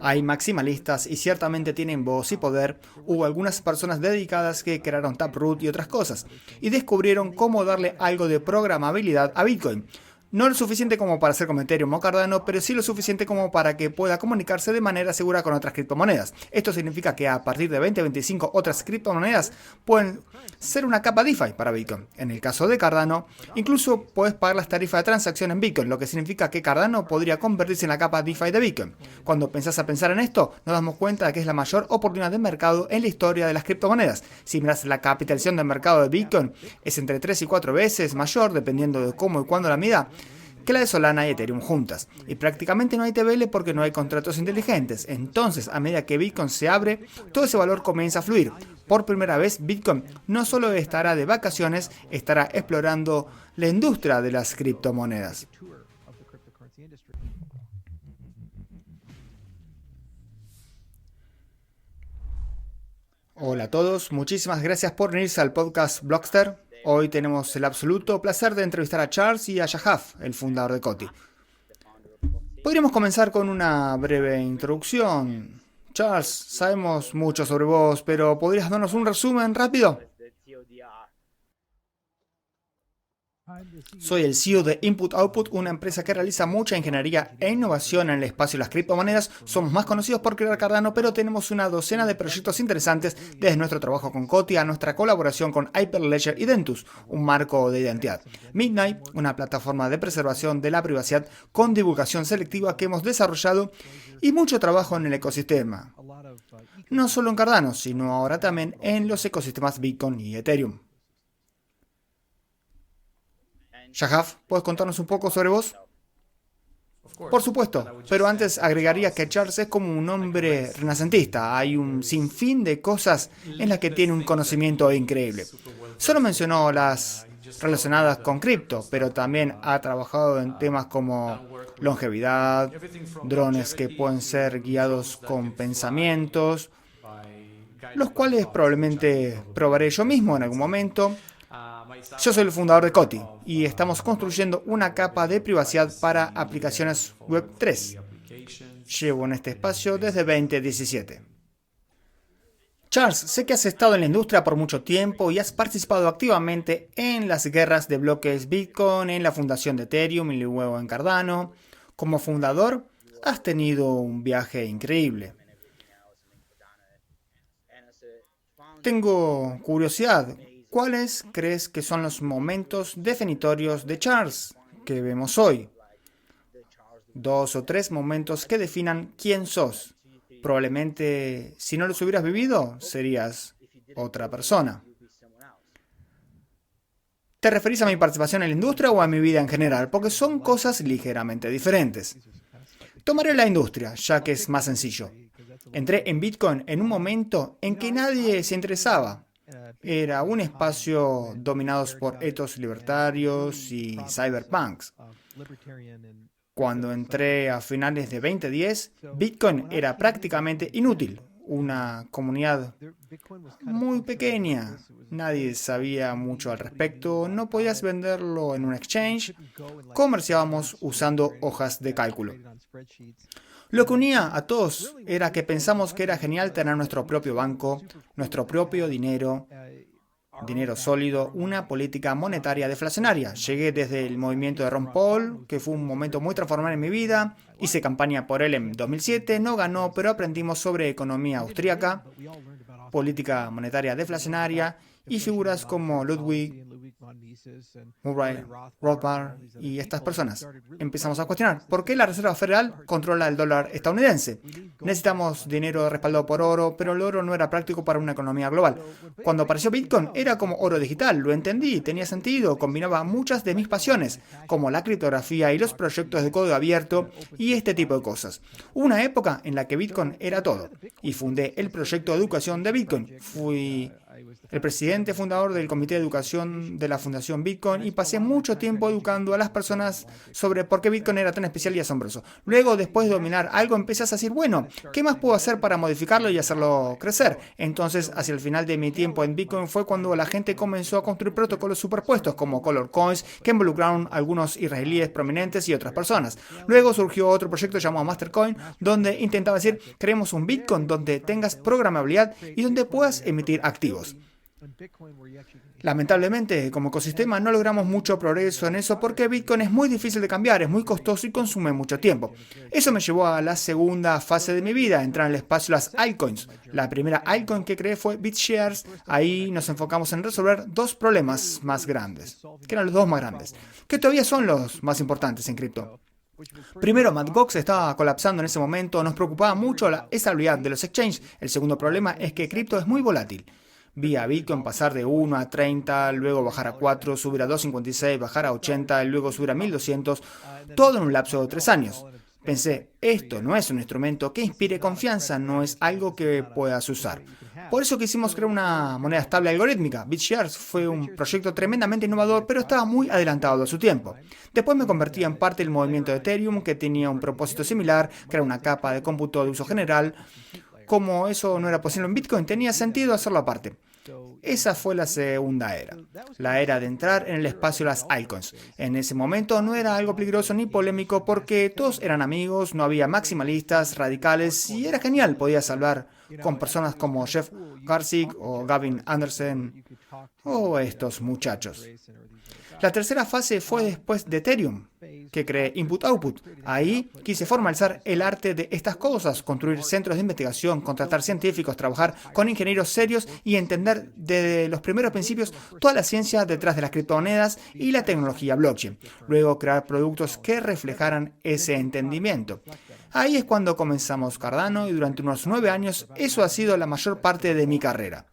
Hay maximalistas y ciertamente tienen voz y poder. Hubo algunas personas dedicadas que crearon Taproot y otras cosas, y descubrieron cómo darle algo de programabilidad a Bitcoin. No lo suficiente como para hacer como Ethereum o Cardano, pero sí lo suficiente como para que pueda comunicarse de manera segura con otras criptomonedas. Esto significa que a partir de 2025 otras criptomonedas pueden ser una capa DeFi para Bitcoin. En el caso de Cardano, incluso puedes pagar las tarifas de transacción en Bitcoin, lo que significa que Cardano podría convertirse en la capa DeFi de Bitcoin. Cuando pensás a pensar en esto, nos damos cuenta de que es la mayor oportunidad de mercado en la historia de las criptomonedas. Si miras la capitalización del mercado de Bitcoin, es entre 3 y 4 veces mayor, dependiendo de cómo y cuándo la mida, que la de Solana y Ethereum juntas. Y prácticamente no hay TVL porque no hay contratos inteligentes. Entonces, a medida que Bitcoin se abre, todo ese valor comienza a fluir. Por primera vez, Bitcoin no solo estará de vacaciones, estará explorando la industria de las criptomonedas. Hola a todos, muchísimas gracias por venirse al podcast Blockster. Hoy tenemos el absoluto placer de entrevistar a Charles y a Shahab, el fundador de Coti. Podríamos comenzar con una breve introducción. Charles, sabemos mucho sobre vos, pero ¿podrías darnos un resumen rápido? Soy el CEO de Input Output, una empresa que realiza mucha ingeniería e innovación en el espacio de las criptomonedas. Somos más conocidos por crear Cardano, pero tenemos una docena de proyectos interesantes, desde nuestro trabajo con Coti a nuestra colaboración con Hyperledger y Dentus, un marco de identidad. Midnight, una plataforma de preservación de la privacidad con divulgación selectiva que hemos desarrollado, y mucho trabajo en el ecosistema. No solo en Cardano, sino ahora también en los ecosistemas Bitcoin y Ethereum. Shahab, ¿puedes contarnos un poco sobre vos? Por supuesto, pero antes agregaría que Charles es como un hombre renacentista. Hay un sinfín de cosas en las que tiene un conocimiento increíble. Solo mencionó las relacionadas con cripto, pero también ha trabajado en temas como longevidad, drones que pueden ser guiados con pensamientos, los cuales probablemente probaré yo mismo en algún momento. Yo soy el fundador de Coti y estamos construyendo una capa de privacidad para aplicaciones Web 3. Llevo en este espacio desde 2017. Charles, sé que has estado en la industria por mucho tiempo y has participado activamente en las guerras de bloques Bitcoin, en la fundación de Ethereum y luego en Cardano. Como fundador, has tenido un viaje increíble. Tengo curiosidad. ¿Cuáles crees que son los momentos definitorios de Charles que vemos hoy? 2 o 3 momentos que definan quién sos. Probablemente, si no los hubieras vivido, serías otra persona. ¿Te referís a mi participación en la industria o a mi vida en general? Porque son cosas ligeramente diferentes. Tomaré la industria, ya que es más sencillo. Entré en Bitcoin en un momento en que nadie se interesaba. Era un espacio dominado por etos libertarios y cyberpunks. Cuando entré a finales de 2010, Bitcoin era prácticamente inútil. Una comunidad muy pequeña. Nadie sabía mucho al respecto. No podías venderlo en un exchange. Comerciábamos usando hojas de cálculo. Lo que unía a todos era que pensamos que era genial tener nuestro propio banco, nuestro propio dinero sólido, una política monetaria deflacionaria. Llegué desde el movimiento de Ron Paul, que fue un momento muy transformador en mi vida. Hice campaña por él en 2007, no ganó, pero aprendimos sobre economía austríaca, política monetaria deflacionaria y figuras como Ludwig, Murray Rothbard y estas personas. Empezamos a cuestionar por qué la Reserva Federal controla el dólar estadounidense. Necesitamos dinero respaldado por oro, pero el oro no era práctico para una economía global. Cuando apareció Bitcoin era como oro digital, lo entendí, tenía sentido, combinaba muchas de mis pasiones, como la criptografía y los proyectos de código abierto y este tipo de cosas. Hubo una época en la que Bitcoin era todo, y fundé el proyecto de educación de Bitcoin. Fui el presidente fundador del Comité de Educación de la la fundación Bitcoin y pasé mucho tiempo educando a las personas sobre por qué Bitcoin era tan especial y asombroso. Luego, después de dominar algo, empezás a decir, bueno, ¿qué más puedo hacer para modificarlo y hacerlo crecer? Entonces, hacia el final de mi tiempo en Bitcoin fue cuando la gente comenzó a construir protocolos superpuestos como Color Coins, que involucraron a algunos israelíes prominentes y otras personas. Luego surgió otro proyecto llamado Mastercoin, donde intentaba decir, creemos un Bitcoin donde tengas programabilidad y donde puedas emitir activos. Lamentablemente, como ecosistema no logramos mucho progreso en eso porque Bitcoin es muy difícil de cambiar, es muy costoso y consume mucho tiempo. Eso me llevó a la segunda fase de mi vida, entrar en el espacio de las altcoins. La primera altcoin que creé fue BitShares. Ahí nos enfocamos en resolver dos problemas más grandes, que eran los dos más grandes, que todavía son los más importantes en cripto. Primero, Mt. Gox estaba colapsando en ese momento, nos preocupaba mucho la estabilidad de los exchanges. El segundo problema es que cripto es muy volátil. Vi a Bitcoin pasar de 1 a 30, luego bajar a 4, subir a 2.56, bajar a 80 y luego subir a 1.200, todo en un lapso de 3 años. Pensé, esto no es un instrumento que inspire confianza, no es algo que puedas usar. Por eso quisimos crear una moneda estable algorítmica. BitShares fue un proyecto tremendamente innovador, pero estaba muy adelantado a su tiempo. Después me convertí en parte del movimiento de Ethereum, que tenía un propósito similar, crear una capa de cómputo de uso general. Como eso no era posible en Bitcoin, tenía sentido hacerlo aparte. Esa fue la segunda era, la era de entrar en el espacio de las altcoins. En ese momento no era algo peligroso ni polémico porque todos eran amigos, no había maximalistas, radicales y era genial. Podías hablar con personas como Jeff Garzik o Gavin Anderson o estos muchachos. La tercera fase fue después de Ethereum, que creé Input-Output. Ahí quise formalizar el arte de estas cosas, construir centros de investigación, contratar científicos, trabajar con ingenieros serios y entender desde los primeros principios toda la ciencia detrás de las criptomonedas y la tecnología blockchain. Luego crear productos que reflejaran ese entendimiento. Ahí es cuando comenzamos Cardano y durante unos 9 años eso ha sido la mayor parte de mi carrera.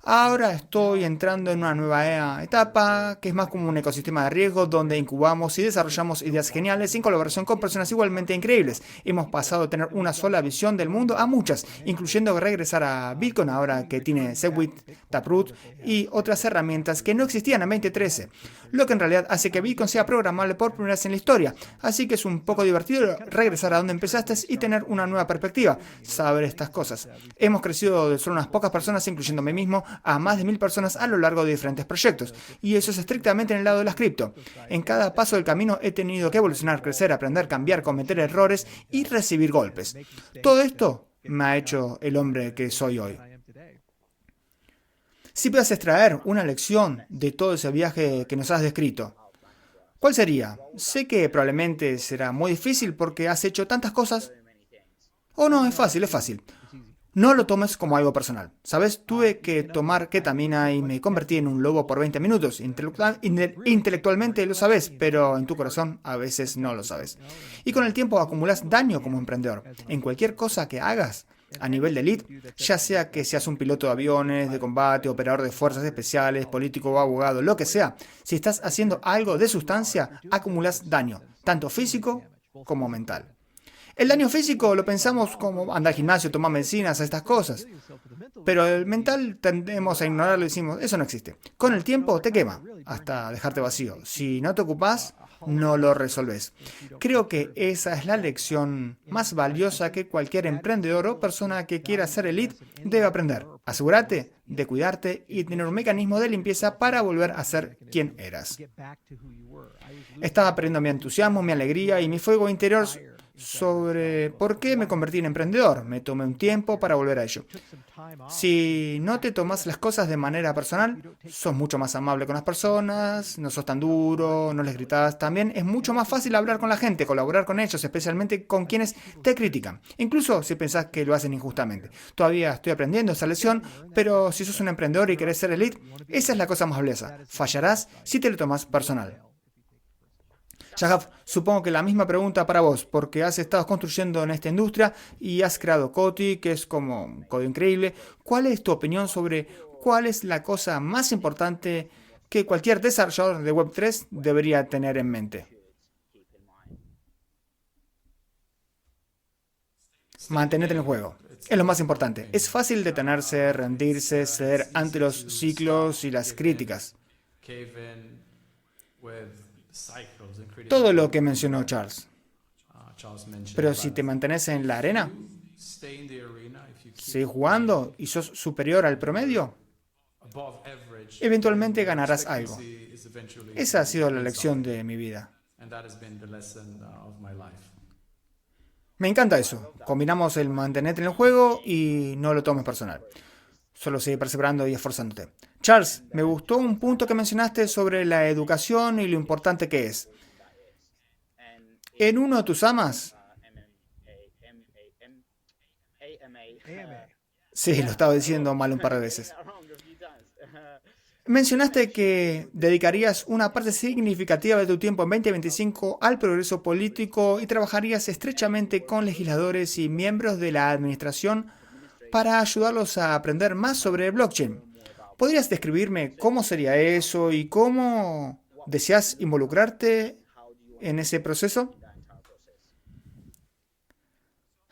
Ahora estoy entrando en una nueva etapa que es más como un ecosistema de riesgo donde incubamos y desarrollamos ideas geniales en colaboración con personas igualmente increíbles. Hemos pasado de tener una sola visión del mundo a muchas, incluyendo regresar a Bitcoin ahora que tiene Segwit, Taproot y otras herramientas que no existían en 2013, lo que en realidad hace que Bitcoin sea programable por primera vez en la historia. Así que es un poco divertido regresar a donde empezaste y tener una nueva perspectiva, saber estas cosas. Hemos crecido de solo unas pocas personas, incluyendo a mí mismo, a más de 1000 personas a lo largo de diferentes proyectos. Y eso es estrictamente en el lado de las cripto. En cada paso del camino he tenido que evolucionar, crecer, aprender, cambiar, cometer errores y recibir golpes. Todo esto me ha hecho el hombre que soy hoy. Si puedes extraer una lección de todo ese viaje que nos has descrito, ¿cuál sería? Sé que probablemente será muy difícil porque has hecho tantas cosas. Oh, no, es fácil, es fácil. No lo tomes como algo personal. ¿Sabes? Tuve que tomar ketamina y me convertí en un lobo por 20 minutos. Intelectualmente lo sabes, pero en tu corazón a veces no lo sabes. Y con el tiempo acumulas daño como emprendedor. En cualquier cosa que hagas a nivel de elite, ya sea que seas un piloto de aviones, de combate, operador de fuerzas especiales, político o abogado, lo que sea, si estás haciendo algo de sustancia, acumulas daño, tanto físico como mental. El daño físico lo pensamos como andar al gimnasio, tomar medicinas, estas cosas. Pero el mental tendemos a ignorarlo y decimos, eso no existe. Con el tiempo te quema, hasta dejarte vacío. Si no te ocupas, no lo resolves. Creo que esa es la lección más valiosa que cualquier emprendedor o persona que quiera ser elite debe aprender. Asegúrate de cuidarte y tener un mecanismo de limpieza para volver a ser quien eras. Estaba perdiendo mi entusiasmo, mi alegría y mi fuego interior sobre por qué me convertí en emprendedor. Me tomé un tiempo para volver a ello. Si no te tomas las cosas de manera personal, sos mucho más amable con las personas, no sos tan duro, no les gritas. También es mucho más fácil hablar con la gente, colaborar con ellos, especialmente con quienes te critican, incluso si pensás que lo hacen injustamente. Todavía estoy aprendiendo esa lección, pero si sos un emprendedor y querés ser elite, esa es la cosa más valiosa. Fallarás si te lo tomas personal. Shahab, supongo que la misma pregunta para vos, porque has estado construyendo en esta industria y has creado Coti, que es como un código increíble. ¿Cuál es tu opinión sobre cuál es la cosa más importante que cualquier desarrollador de Web3 debería tener en mente? Mantenerte en el juego. Es lo más importante. Es fácil detenerse, rendirse, ceder ante los ciclos y las críticas. Todo lo que mencionó Charles. Pero si te mantienes en la arena, sigues jugando y sos superior al promedio, eventualmente ganarás algo. Esa ha sido la lección de mi vida. Me encanta eso. Combinamos el mantenerte en el juego y no lo tomes personal. Solo sigue perseverando y esforzándote. Charles, me gustó un punto que mencionaste sobre la educación y lo importante que es. En uno de tus amas... Sí, lo estaba diciendo mal un par de veces. Mencionaste que dedicarías una parte significativa de tu tiempo en 2025 al progreso político y trabajarías estrechamente con legisladores y miembros de la administración para ayudarlos a aprender más sobre blockchain. ¿Podrías describirme cómo sería eso y cómo deseas involucrarte en ese proceso?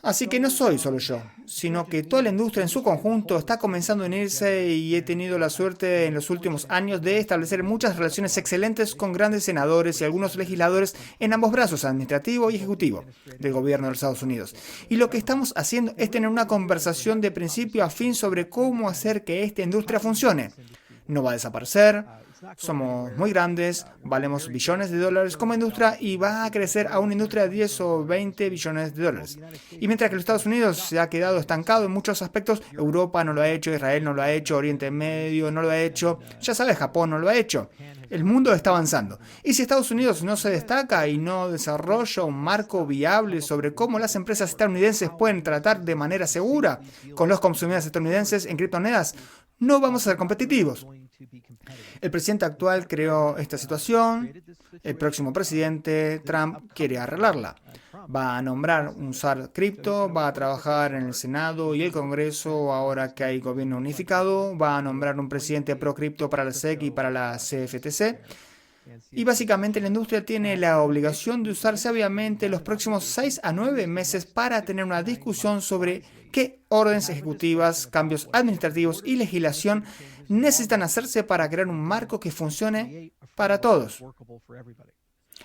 Así que no soy solo yo, sino que toda la industria en su conjunto está comenzando a unirse y he tenido la suerte en los últimos años de establecer muchas relaciones excelentes con grandes senadores y algunos legisladores en ambos brazos, administrativo y ejecutivo, del gobierno de los Estados Unidos. Y lo que estamos haciendo es tener una conversación de principio a fin sobre cómo hacer que esta industria funcione. No va a desaparecer. Somos muy grandes, valemos billones de dólares como industria y va a crecer a una industria de 10 o 20 billones de dólares. Y mientras que los Estados Unidos se ha quedado estancado en muchos aspectos, Europa no lo ha hecho, Israel no lo ha hecho, Oriente Medio no lo ha hecho, ya sabes, Japón no lo ha hecho. El mundo está avanzando. Y si Estados Unidos no se destaca y no desarrolla un marco viable sobre cómo las empresas estadounidenses pueden tratar de manera segura con los consumidores estadounidenses en criptomonedas, no vamos a ser competitivos. El presidente actual creó esta situación. El próximo presidente, Trump, quiere arreglarla. Va a nombrar un SAR cripto, va a trabajar en el Senado y el Congreso ahora que hay gobierno unificado, va a nombrar un presidente pro cripto para la SEC y para la CFTC. Y básicamente la industria tiene la obligación de usar sabiamente los próximos 6 a 9 meses para tener una discusión sobre qué órdenes ejecutivas, cambios administrativos y legislación necesitan hacerse para crear un marco que funcione para todos.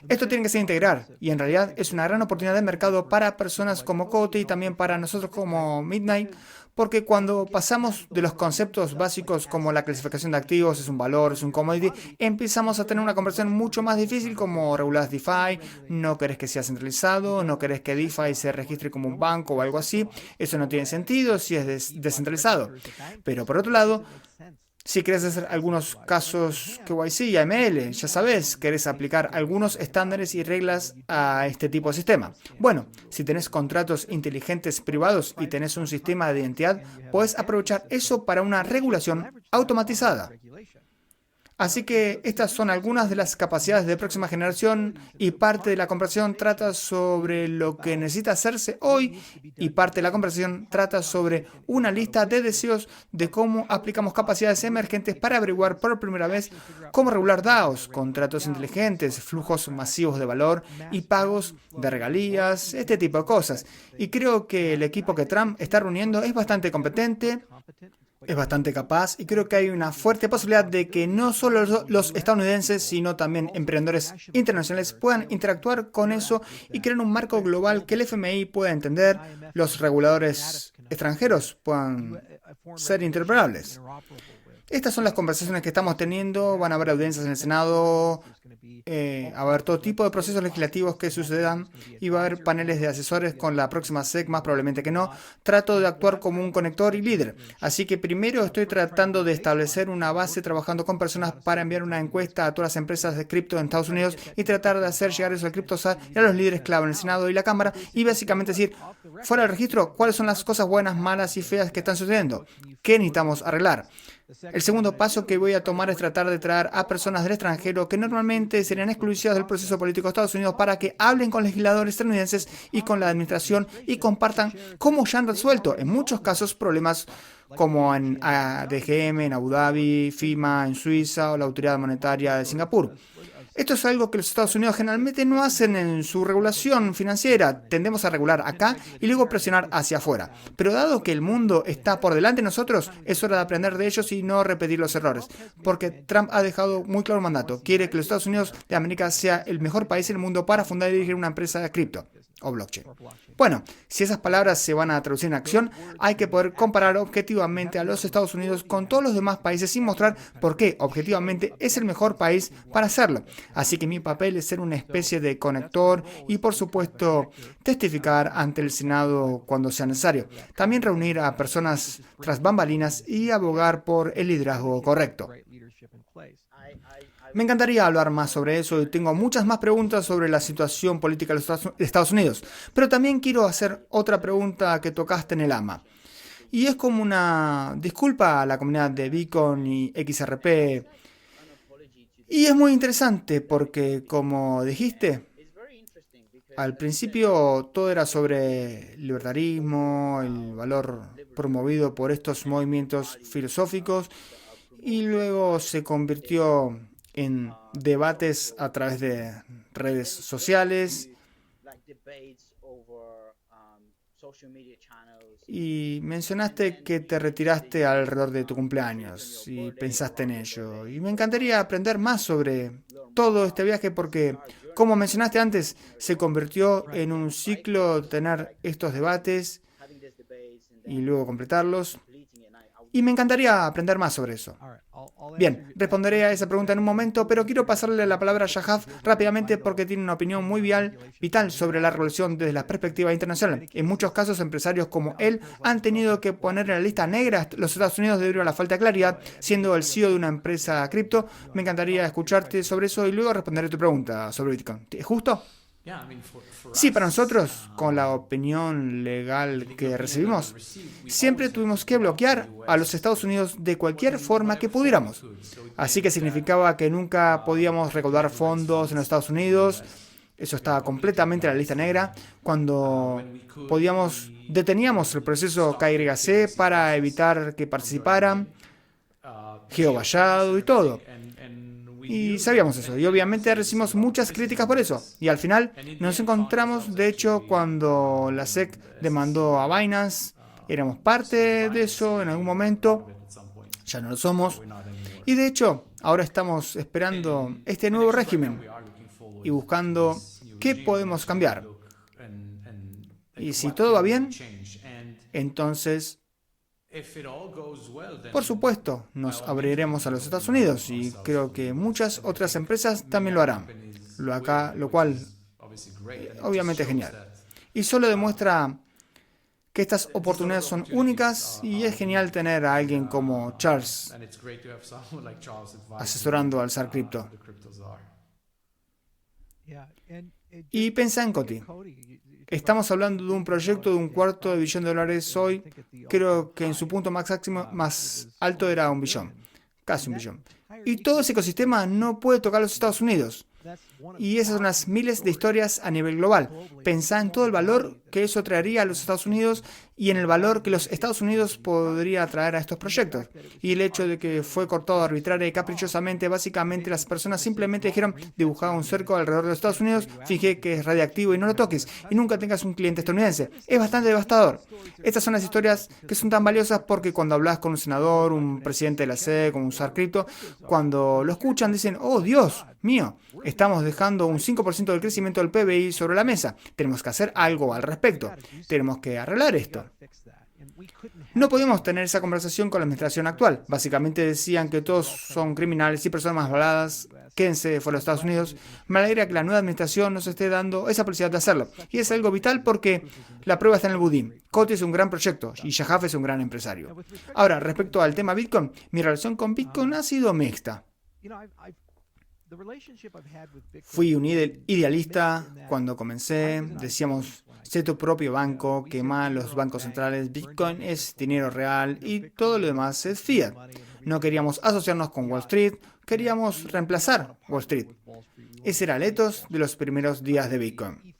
Esto tiene que ser integral y en realidad es una gran oportunidad de mercado para personas como Coty y también para nosotros como Midnight, porque cuando pasamos de los conceptos básicos como la clasificación de activos, es un valor, es un commodity, empezamos a tener una conversación mucho más difícil como regular DeFi, no querés que sea centralizado, no querés que DeFi se registre como un banco o algo así, eso no tiene sentido si es descentralizado. Pero por otro lado, si querés hacer algunos casos KYC y AML, ya sabes, querés aplicar algunos estándares y reglas a este tipo de sistema. Bueno, si tenés contratos inteligentes privados y tenés un sistema de identidad, puedes aprovechar eso para una regulación automatizada. Así que estas son algunas de las capacidades de próxima generación y parte de la conversación trata sobre lo que necesita hacerse hoy y parte de la conversación trata sobre una lista de deseos de cómo aplicamos capacidades emergentes para averiguar por primera vez cómo regular DAOs, contratos inteligentes, flujos masivos de valor y pagos de regalías, este tipo de cosas. Y creo que el equipo que Trump está reuniendo es bastante competente, es bastante capaz y creo que hay una fuerte posibilidad de que no solo los estadounidenses, sino también emprendedores internacionales puedan interactuar con eso y crear un marco global que el FMI pueda entender, los reguladores extranjeros puedan ser interoperables. Estas son las conversaciones que estamos teniendo, van a haber audiencias en el Senado, va a haber todo tipo de procesos legislativos que sucedan y va a haber paneles de asesores con la próxima SEC, más probablemente que no. Trato de actuar como un conector y líder. Así que primero estoy tratando de establecer una base trabajando con personas para enviar una encuesta a todas las empresas de cripto en Estados Unidos y tratar de hacer llegar eso al CryptoSat y a los líderes clave en el Senado y la Cámara y básicamente decir, fuera del registro, cuáles son las cosas buenas, malas y feas que están sucediendo, qué necesitamos arreglar. El segundo paso que voy a tomar es tratar de traer a personas del extranjero que normalmente serían exclusivas del proceso político de Estados Unidos para que hablen con legisladores estadounidenses y con la administración y compartan cómo ya han resuelto, en muchos casos, problemas como en ADGM, en Abu Dhabi, FIMA en Suiza o la Autoridad Monetaria de Singapur. Esto es algo que los Estados Unidos generalmente no hacen en su regulación financiera. Tendemos a regular acá y luego presionar hacia afuera. Pero dado que el mundo está por delante de nosotros, es hora de aprender de ellos y no repetir los errores. Porque Trump ha dejado muy claro un mandato. Quiere que los Estados Unidos de América sea el mejor país en el mundo para fundar y dirigir una empresa de cripto o blockchain. Bueno, si esas palabras se van a traducir en acción, hay que poder comparar objetivamente a los Estados Unidos con todos los demás países y mostrar por qué objetivamente es el mejor país para hacerlo. Así que mi papel es ser una especie de conector y, por supuesto, testificar ante el Senado cuando sea necesario. También reunir a personas tras bambalinas y abogar por el liderazgo correcto. Me encantaría hablar más sobre eso y tengo muchas más preguntas sobre la situación política de los Estados Unidos. Pero también quiero hacer otra pregunta que tocaste en el AMA. Y es como una disculpa a la comunidad de Bitcoin y XRP. Y es muy interesante porque, como dijiste, al principio todo era sobre libertarismo, el valor promovido por estos movimientos filosóficos, y luego se convirtió en debates a través de redes sociales. Y mencionaste que te retiraste alrededor de tu cumpleaños y pensaste en ello. Y me encantaría aprender más sobre todo este viaje porque, como mencionaste antes, se convirtió en un ciclo tener estos debates y luego completarlos. Y me encantaría aprender más sobre eso. Bien, responderé a esa pregunta en un momento, pero quiero pasarle la palabra a Shahab rápidamente porque tiene una opinión muy vital sobre la regulación desde la perspectiva internacional. En muchos casos, empresarios como él han tenido que poner en la lista negra a los Estados Unidos debido a la falta de claridad, siendo el CEO de una empresa cripto. Me encantaría escucharte sobre eso y luego responderé tu pregunta sobre Bitcoin. ¿Es justo? Sí, para nosotros, con la opinión legal que recibimos, siempre tuvimos que bloquear a los Estados Unidos de cualquier forma que pudiéramos. Así que significaba que nunca podíamos recaudar fondos en los Estados Unidos. Eso estaba completamente en la lista negra. Cuando deteníamos el proceso KYC para evitar que participaran, Geo Vallado y todo. Y sabíamos eso, y obviamente recibimos muchas críticas por eso. Y al final nos encontramos, de hecho, cuando la SEC demandó a Binance, éramos parte de eso en algún momento, ya no lo somos. Y de hecho, ahora estamos esperando este nuevo régimen y buscando qué podemos cambiar. Y si todo va bien, entonces, por supuesto, nos abriremos a los Estados Unidos y creo que muchas otras empresas también lo harán, lo cual obviamente es genial. Y solo demuestra que estas oportunidades son únicas y es genial tener a alguien como Charles asesorando al zar cripto. Y pensá en Coti. Estamos hablando de un proyecto de $250 millones hoy. Creo que en su punto más alto era $1 billón. Casi $1 billón. Y todo ese ecosistema no puede tocar a los Estados Unidos. Y esas son las miles de historias a nivel global. Pensá en todo el valor que eso traería a los Estados Unidos y en el valor que los Estados Unidos podría traer a estos proyectos. Y el hecho de que fue cortado arbitraria y caprichosamente, básicamente las personas simplemente dijeron, dibujá un cerco alrededor de los Estados Unidos, fijé que es radiactivo y no lo toques, y nunca tengas un cliente estadounidense. Es bastante devastador. Estas son las historias que son tan valiosas porque cuando hablas con un senador, un presidente de la SEC, con un zar cripto, cuando lo escuchan dicen, oh Dios mío, estamos dejando un 5% del crecimiento del PBI sobre la mesa. Tenemos que hacer algo al respecto. Tenemos que arreglar esto. No podíamos tener esa conversación con la administración actual. Básicamente decían que todos son criminales y personas más maladas. Quédense fuera de los Estados Unidos. Me alegra que la nueva administración nos esté dando esa posibilidad de hacerlo. Y es algo vital porque la prueba está en el budín. Coti es un gran proyecto y Shahab es un gran empresario. Ahora, respecto al tema Bitcoin, mi relación con Bitcoin ha sido mixta. Fui un idealista cuando comencé. Decíamos, sé tu propio banco, quema los bancos centrales, Bitcoin es dinero real y todo lo demás es fiat. No queríamos asociarnos con Wall Street, queríamos reemplazar Wall Street. Ese era el ethos de los primeros días de Bitcoin.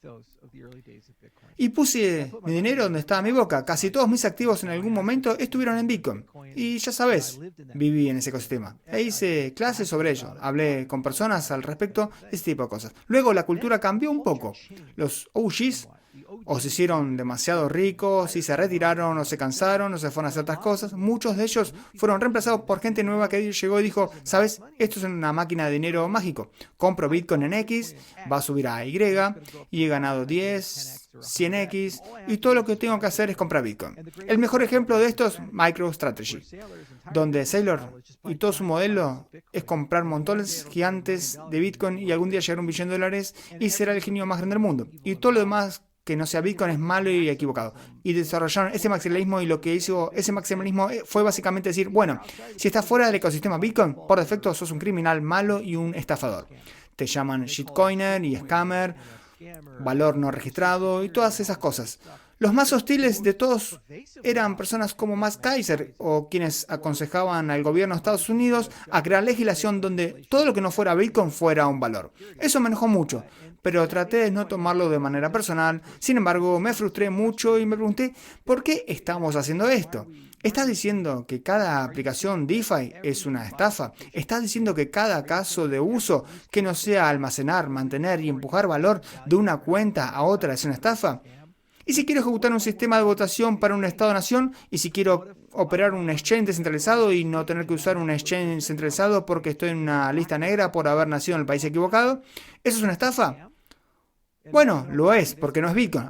y puse mi dinero donde estaba mi boca. Casi todos mis activos en algún momento estuvieron en Bitcoin. Y ya sabes, viví en ese ecosistema. E hice clases sobre ello. Hablé con personas al respecto de ese tipo de cosas. Luego la cultura cambió un poco. Los OGs o se hicieron demasiado ricos y se retiraron o se cansaron o se fueron a hacer otras cosas. Muchos de ellos fueron reemplazados por gente nueva que llegó y dijo, ¿sabes? Esto es una máquina de dinero mágico. Compro Bitcoin en X, va a subir a Y y he ganado 10, 100X y todo lo que tengo que hacer es comprar Bitcoin. El mejor ejemplo de esto es MicroStrategy, donde Saylor y todo su modelo es comprar montones gigantes de Bitcoin y algún día llegar a $1 billón y será el genio más grande del mundo. Y todo lo demás que no sea Bitcoin es malo y equivocado. Y desarrollaron ese maximalismo y lo que hizo ese maximalismo fue básicamente decir, bueno, si estás fuera del ecosistema Bitcoin, por defecto sos un criminal malo y un estafador. Te llaman shitcoiner y scammer, valor no registrado y todas esas cosas. Los más hostiles de todos eran personas como Matt Kaiser o quienes aconsejaban al gobierno de Estados Unidos a crear legislación donde todo lo que no fuera Bitcoin fuera un valor. Eso me enojó mucho, pero traté de no tomarlo de manera personal. Sin embargo, me frustré mucho y me pregunté, ¿por qué estamos haciendo esto? ¿Estás diciendo que cada aplicación DeFi es una estafa? ¿Estás diciendo que cada caso de uso que no sea almacenar, mantener y empujar valor de una cuenta a otra es una estafa? ¿Y si quiero ejecutar un sistema de votación para un Estado-nación? ¿Y si quiero operar un exchange descentralizado y no tener que usar un exchange centralizado porque estoy en una lista negra por haber nacido en el país equivocado? ¿Eso es una estafa? Bueno, lo es, porque no es Bitcoin.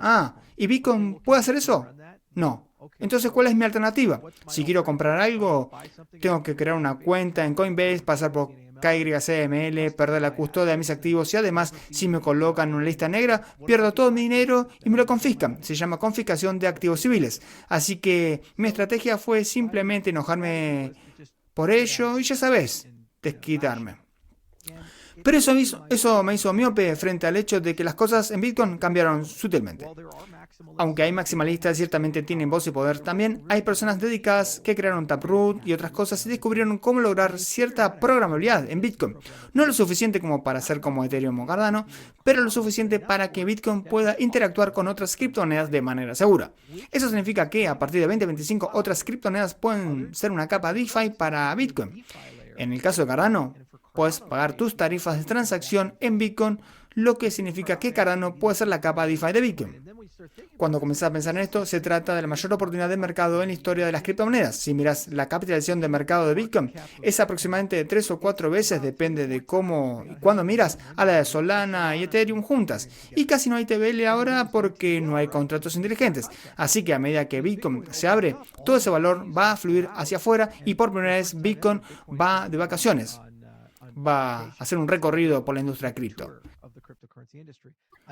¿Y Bitcoin puede hacer eso? No. Entonces, ¿cuál es mi alternativa? Si quiero comprar algo, tengo que crear una cuenta en Coinbase, pasar por KYCML, perder la custodia de mis activos y además, si me colocan en una lista negra, pierdo todo mi dinero y me lo confiscan. Se llama confiscación de activos civiles. Así que mi estrategia fue simplemente enojarme por ello y ya sabes, desquitarme. Pero eso me hizo miope frente al hecho de que las cosas en Bitcoin cambiaron sutilmente. Aunque hay maximalistas ciertamente tienen voz y poder, también hay personas dedicadas que crearon Taproot y otras cosas y descubrieron cómo lograr cierta programabilidad en Bitcoin. No lo suficiente como para ser como Ethereum o Cardano, pero lo suficiente para que Bitcoin pueda interactuar con otras criptomonedas de manera segura. Eso significa que a partir de 2025 otras criptomonedas pueden ser una capa DeFi para Bitcoin. En el caso de Cardano, puedes pagar tus tarifas de transacción en Bitcoin, lo que significa que Cardano puede ser la capa DeFi de Bitcoin. Cuando comienzas a pensar en esto, se trata de la mayor oportunidad de mercado en la historia de las criptomonedas. Si miras la capitalización de mercado de Bitcoin, es aproximadamente 3 o 4 veces, depende de cómo y cuándo miras, a la de Solana y Ethereum juntas. Y casi no hay TVL ahora porque no hay contratos inteligentes. Así que a medida que Bitcoin se abre, todo ese valor va a fluir hacia afuera y por primera vez Bitcoin va de vacaciones. Va a hacer un recorrido por la industria cripto.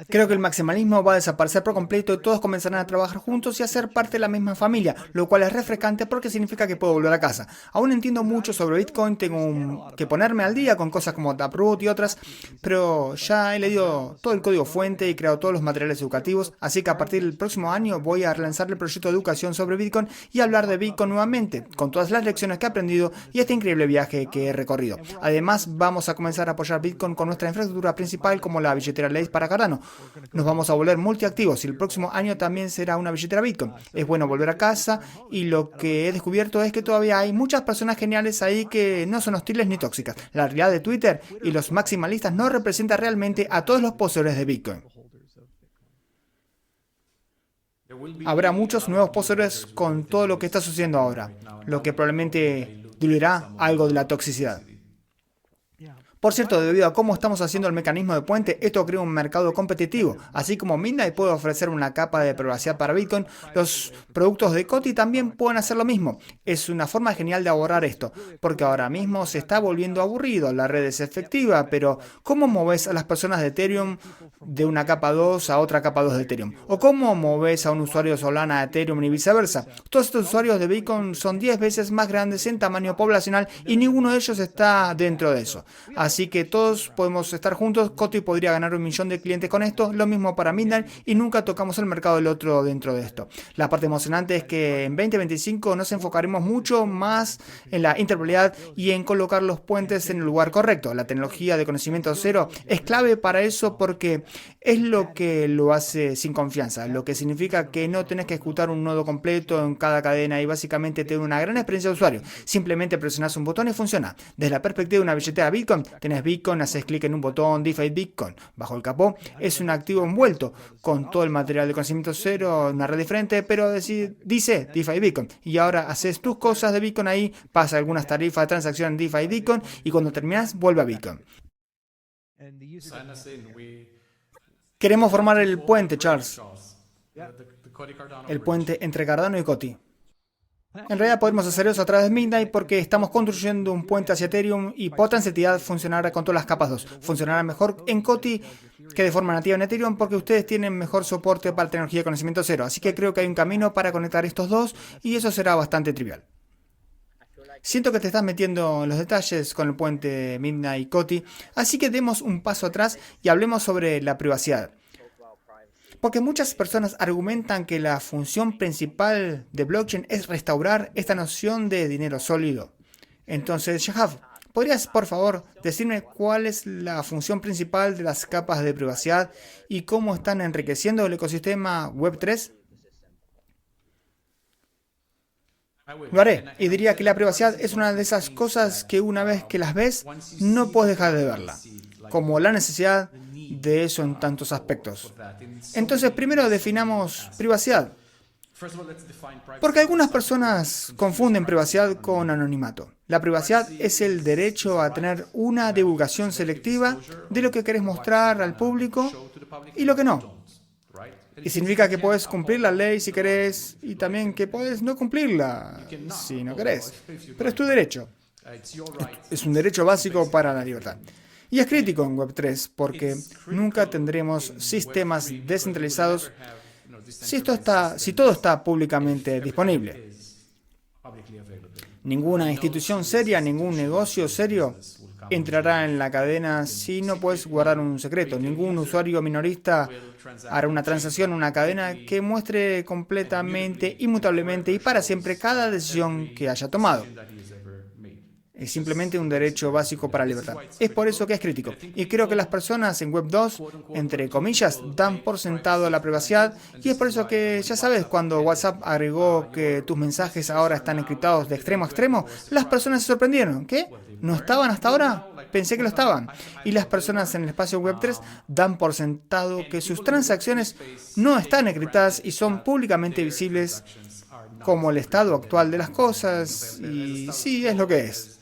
Creo que el maximalismo va a desaparecer por completo y todos comenzarán a trabajar juntos y a ser parte de la misma familia, lo cual es refrescante porque significa que puedo volver a casa. Aún entiendo mucho sobre Bitcoin, tengo que ponerme al día con cosas como Taproot y otras, pero ya he leído todo el código fuente y creado todos los materiales educativos, así que a partir del próximo año voy a relanzar el proyecto de educación sobre Bitcoin y hablar de Bitcoin nuevamente, con todas las lecciones que he aprendido y este increíble viaje que he recorrido. Además, vamos a comenzar a apoyar Bitcoin con nuestra infraestructura principal como la billetera Lace para Cardano. Nos vamos a volver multiactivos y el próximo año también será una billetera Bitcoin. Es bueno volver a casa y lo que he descubierto es que todavía hay muchas personas geniales ahí que no son hostiles ni tóxicas. La realidad de Twitter y los maximalistas no representa realmente a todos los poseedores de Bitcoin. Habrá muchos nuevos poseedores con todo lo que está sucediendo ahora, lo que probablemente diluirá algo de la toxicidad. Por cierto, debido a cómo estamos haciendo el mecanismo de puente, esto crea un mercado competitivo. Así como Midnight puede ofrecer una capa de privacidad para Bitcoin, los productos de Coti también pueden hacer lo mismo. Es una forma genial de abordar esto, porque ahora mismo se está volviendo aburrido, la red es efectiva, pero ¿cómo moves a las personas de Ethereum de una capa 2 a otra capa 2 de Ethereum? ¿O cómo moves a un usuario de Solana a Ethereum y viceversa? Todos estos usuarios de Bitcoin son 10 veces más grandes en tamaño poblacional y ninguno de ellos está dentro de eso. Así que todos podemos estar juntos. Coti podría ganar 1 millón de clientes con esto. Lo mismo para Midnight y nunca tocamos el mercado del otro dentro de esto. La parte emocionante es que en 2025 nos enfocaremos mucho más en la interoperabilidad y en colocar los puentes en el lugar correcto. La tecnología de conocimiento cero es clave para eso porque es lo que lo hace sin confianza, lo que significa que no tenés que ejecutar un nodo completo en cada cadena y básicamente tener una gran experiencia de usuario. Simplemente presionás un botón y funciona. Desde la perspectiva de una billetera Bitcoin, tenés Bitcoin, haces clic en un botón, DeFi Bitcoin. Bajo el capó es un activo envuelto con todo el material de conocimiento cero, una red diferente, pero dice DeFi Bitcoin. Y ahora haces tus cosas de Bitcoin ahí, pasa algunas tarifas de transacción en DeFi Bitcoin y cuando terminas vuelve a Bitcoin. Queremos formar el puente, Charles. El puente entre Cardano y Coti. En realidad podemos hacer eso a través de Midnight porque estamos construyendo un puente hacia Ethereum y por transitividad funcionará con todas las capas 2. Funcionará mejor en Coti que de forma nativa en Ethereum porque ustedes tienen mejor soporte para tecnología de conocimiento cero. Así que creo que hay un camino para conectar estos dos y eso será bastante trivial. Siento que te estás metiendo en los detalles con el puente Midnight y Coti, así que demos un paso atrás y hablemos sobre la privacidad. Porque muchas personas argumentan que la función principal de blockchain es restaurar esta noción de dinero sólido. Entonces, Shahab, ¿podrías por favor decirme cuál es la función principal de las capas de privacidad y cómo están enriqueciendo el ecosistema Web3? Lo haré y diría que la privacidad es una de esas cosas que una vez que las ves no puedes dejar de verla, como la necesidad de eso en tantos aspectos. Entonces, primero definamos privacidad, porque algunas personas confunden privacidad con anonimato. La privacidad es el derecho a tener una divulgación selectiva de lo que querés mostrar al público y lo que no. Y significa que puedes cumplir la ley si querés y también que puedes no cumplirla si no querés. Pero es tu derecho. Es un derecho básico para la libertad. Y es crítico en Web3 porque nunca tendremos sistemas descentralizados si todo está públicamente disponible. Ninguna institución seria, ningún negocio serio entrará en la cadena si no puedes guardar un secreto. Ningún usuario minorista hará una transacción en una cadena que muestre completamente, inmutablemente y para siempre cada decisión que haya tomado. Es simplemente un derecho básico para la libertad. Es por eso que es crítico. Y creo que las personas en Web 2, entre comillas, dan por sentado la privacidad. Y es por eso que, ya sabes, cuando WhatsApp agregó que tus mensajes ahora están encriptados de extremo a extremo, las personas se sorprendieron. ¿Qué? ¿No estaban hasta ahora? Pensé que lo estaban. Y las personas en el espacio Web 3 dan por sentado que sus transacciones no están encriptadas y son públicamente visibles como el estado actual de las cosas. Y sí, es lo que es.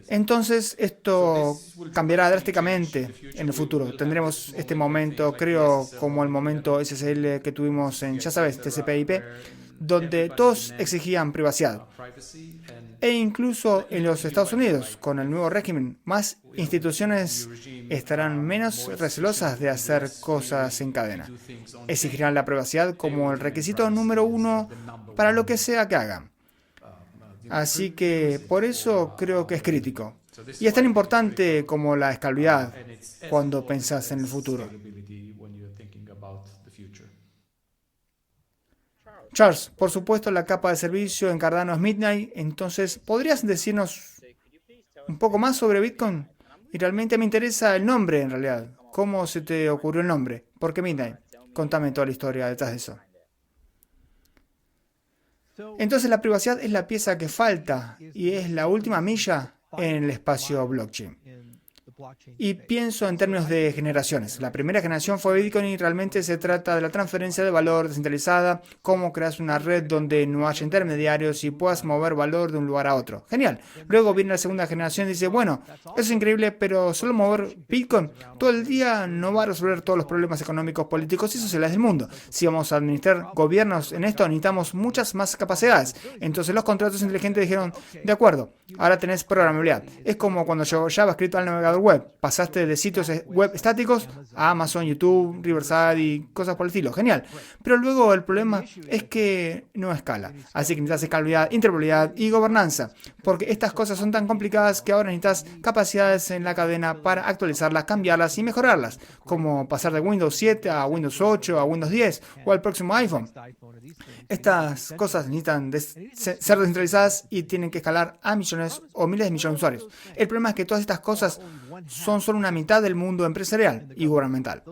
Entonces esto cambiará drásticamente en el futuro. Tendremos este momento, creo, como el momento SSL que tuvimos en, ya sabes, TCP/IP, donde todos exigían privacidad. E incluso en los Estados Unidos, con el nuevo régimen, más instituciones estarán menos recelosas de hacer cosas en cadena. Exigirán la privacidad como el requisito número 1 para lo que sea que hagan. Así que por eso creo que es crítico. Y es tan importante como la escalabilidad cuando pensás en el futuro. Charles, por supuesto la capa de servicio en Cardano es Midnight, entonces ¿podrías decirnos un poco más sobre Bitcoin? Y realmente me interesa el nombre en realidad. ¿Cómo se te ocurrió el nombre? ¿Por qué Midnight? Contame toda la historia detrás de eso. Entonces la privacidad es la pieza que falta y es la última milla en el espacio blockchain. Y pienso en términos de generaciones. La primera generación fue Bitcoin y realmente se trata de la transferencia de valor descentralizada, cómo creas una red donde no haya intermediarios y puedas mover valor de un lugar a otro. Genial. Luego viene la segunda generación y dice, bueno, eso es increíble, pero solo mover Bitcoin todo el día no va a resolver todos los problemas económicos, políticos y sociales del mundo. Si vamos a administrar gobiernos en esto, necesitamos muchas más capacidades. Entonces los contratos inteligentes dijeron, de acuerdo, ahora tenés programabilidad. Es como cuando llegó JavaScript al navegador web. web. Pasaste de sitios web estáticos a Amazon, YouTube, Riverside y cosas por el estilo. Genial. Pero luego el problema es que no escala. Así que necesitas escalabilidad, interoperabilidad y gobernanza. Porque estas cosas son tan complicadas que ahora necesitas capacidades en la cadena para actualizarlas, cambiarlas y mejorarlas. Como pasar de Windows 7 a Windows 8, a Windows 10 o al próximo iPhone. Estas cosas necesitan ser descentralizadas y tienen que escalar a millones o miles de millones de usuarios. El problema es que todas estas cosas son solo una mitad del mundo empresarial y gubernamental.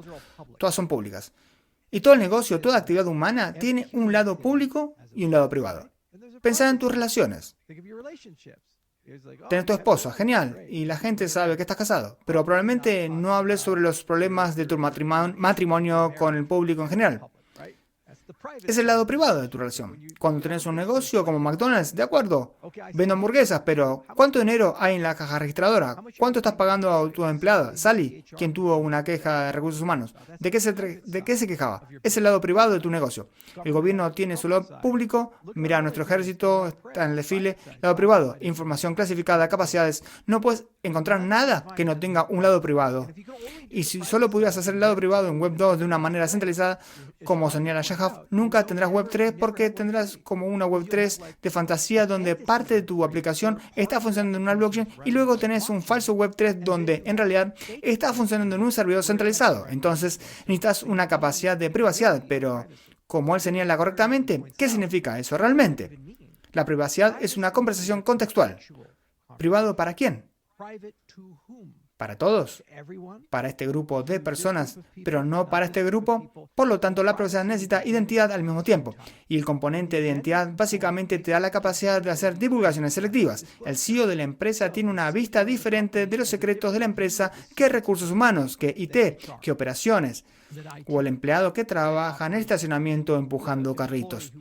Todas son públicas. Y todo el negocio, toda actividad humana tiene un lado público y un lado privado. Pensá en tus relaciones. Tenés tu esposa, genial, y la gente sabe que estás casado, pero probablemente no hables sobre los problemas de tu matrimonio con el público en general. Es el lado privado de tu relación. Cuando tenés un negocio como McDonald's, de acuerdo, vendo hamburguesas, pero ¿cuánto dinero hay en la caja registradora? ¿Cuánto estás pagando a tu empleada, Sally, quien tuvo una queja de recursos humanos? ¿De qué se quejaba? Es el lado privado de tu negocio. El gobierno tiene su lado público. Mira, nuestro ejército está en el desfile. Lado privado, información clasificada, capacidades. No puedes encontrar nada que no tenga un lado privado. Y si solo pudieras hacer el lado privado en Web 2 de una manera centralizada, como señala Shahar, nunca tendrás Web 3 porque tendrás como una Web 3 de fantasía donde parte de tu aplicación está funcionando en una blockchain y luego tenés un falso Web 3 donde en realidad está funcionando en un servidor centralizado. Entonces necesitas una capacidad de privacidad, pero como él señala correctamente, ¿qué significa eso realmente? La privacidad es una conversación contextual. ¿Privado para quién? ¿Para todos? ¿Para este grupo de personas, pero no para este grupo? Por lo tanto, la privacidad necesita identidad al mismo tiempo. Y el componente de identidad básicamente te da la capacidad de hacer divulgaciones selectivas. El CEO de la empresa tiene una vista diferente de los secretos de la empresa que recursos humanos, que IT, que operaciones, o el empleado que trabaja en el estacionamiento empujando carritos.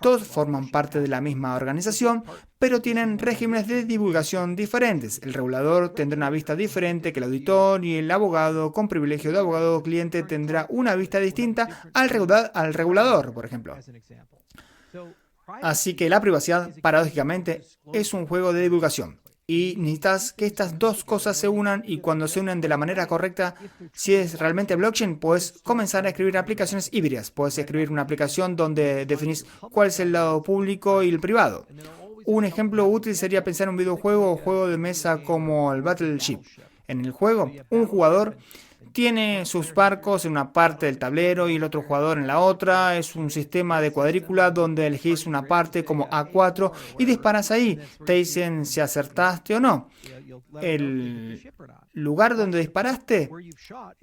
Todos forman parte de la misma organización, pero tienen regímenes de divulgación diferentes. El regulador tendrá una vista diferente que el auditor y el abogado con privilegio de abogado o cliente tendrá una vista distinta al regulador, por ejemplo. Así que la privacidad, paradójicamente, es un juego de divulgación. Y necesitas que estas dos cosas se unan y cuando se unen de la manera correcta, si es realmente blockchain, puedes comenzar a escribir aplicaciones híbridas. Puedes escribir una aplicación donde definís cuál es el lado público y el privado. Un ejemplo útil sería pensar en un videojuego o juego de mesa como el Battleship. En el juego, un jugador tiene sus barcos en una parte del tablero y el otro jugador en la otra. Es un sistema de cuadrícula donde elegís una parte como A4 y disparas ahí. Te dicen si acertaste o no. El lugar donde disparaste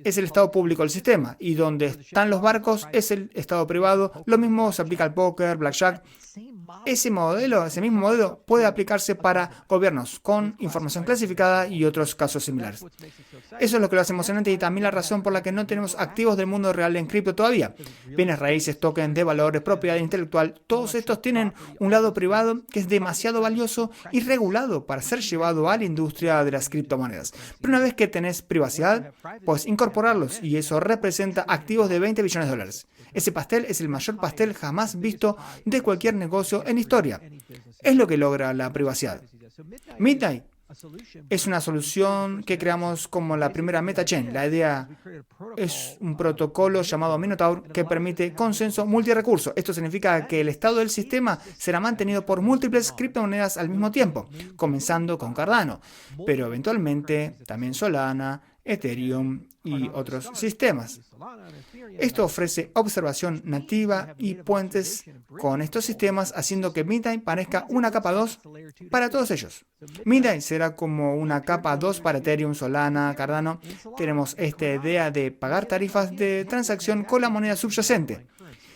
es el estado público del sistema y donde están los barcos es el estado privado. Lo mismo se aplica al póker, blackjack. Ese mismo modelo puede aplicarse para gobiernos con información clasificada y otros casos similares. Eso es lo que lo hace emocionante y también la razón por la que no tenemos activos del mundo real en cripto todavía. Bienes raíces, tokens de valores, propiedad intelectual, todos estos tienen un lado privado que es demasiado valioso y regulado para ser llevado a la industria de las criptomonedas. Pero una vez que tenés privacidad, puedes incorporarlos y eso representa activos de 20 billones de dólares. Ese pastel es el mayor pastel jamás visto de cualquier negocio en historia. Es lo que logra la privacidad. Midnight es una solución que creamos como la primera MetaChain. La idea es un protocolo llamado Minotaur que permite consenso multirrecurso. Esto significa que el estado del sistema será mantenido por múltiples criptomonedas al mismo tiempo, comenzando con Cardano, pero eventualmente también Solana, Ethereum y otros sistemas. Esto ofrece observación nativa y puentes con estos sistemas, haciendo que Midnight parezca una capa 2 para todos ellos. Midnight será como una capa 2 para Ethereum, Solana, Cardano. Tenemos esta idea de pagar tarifas de transacción con la moneda subyacente.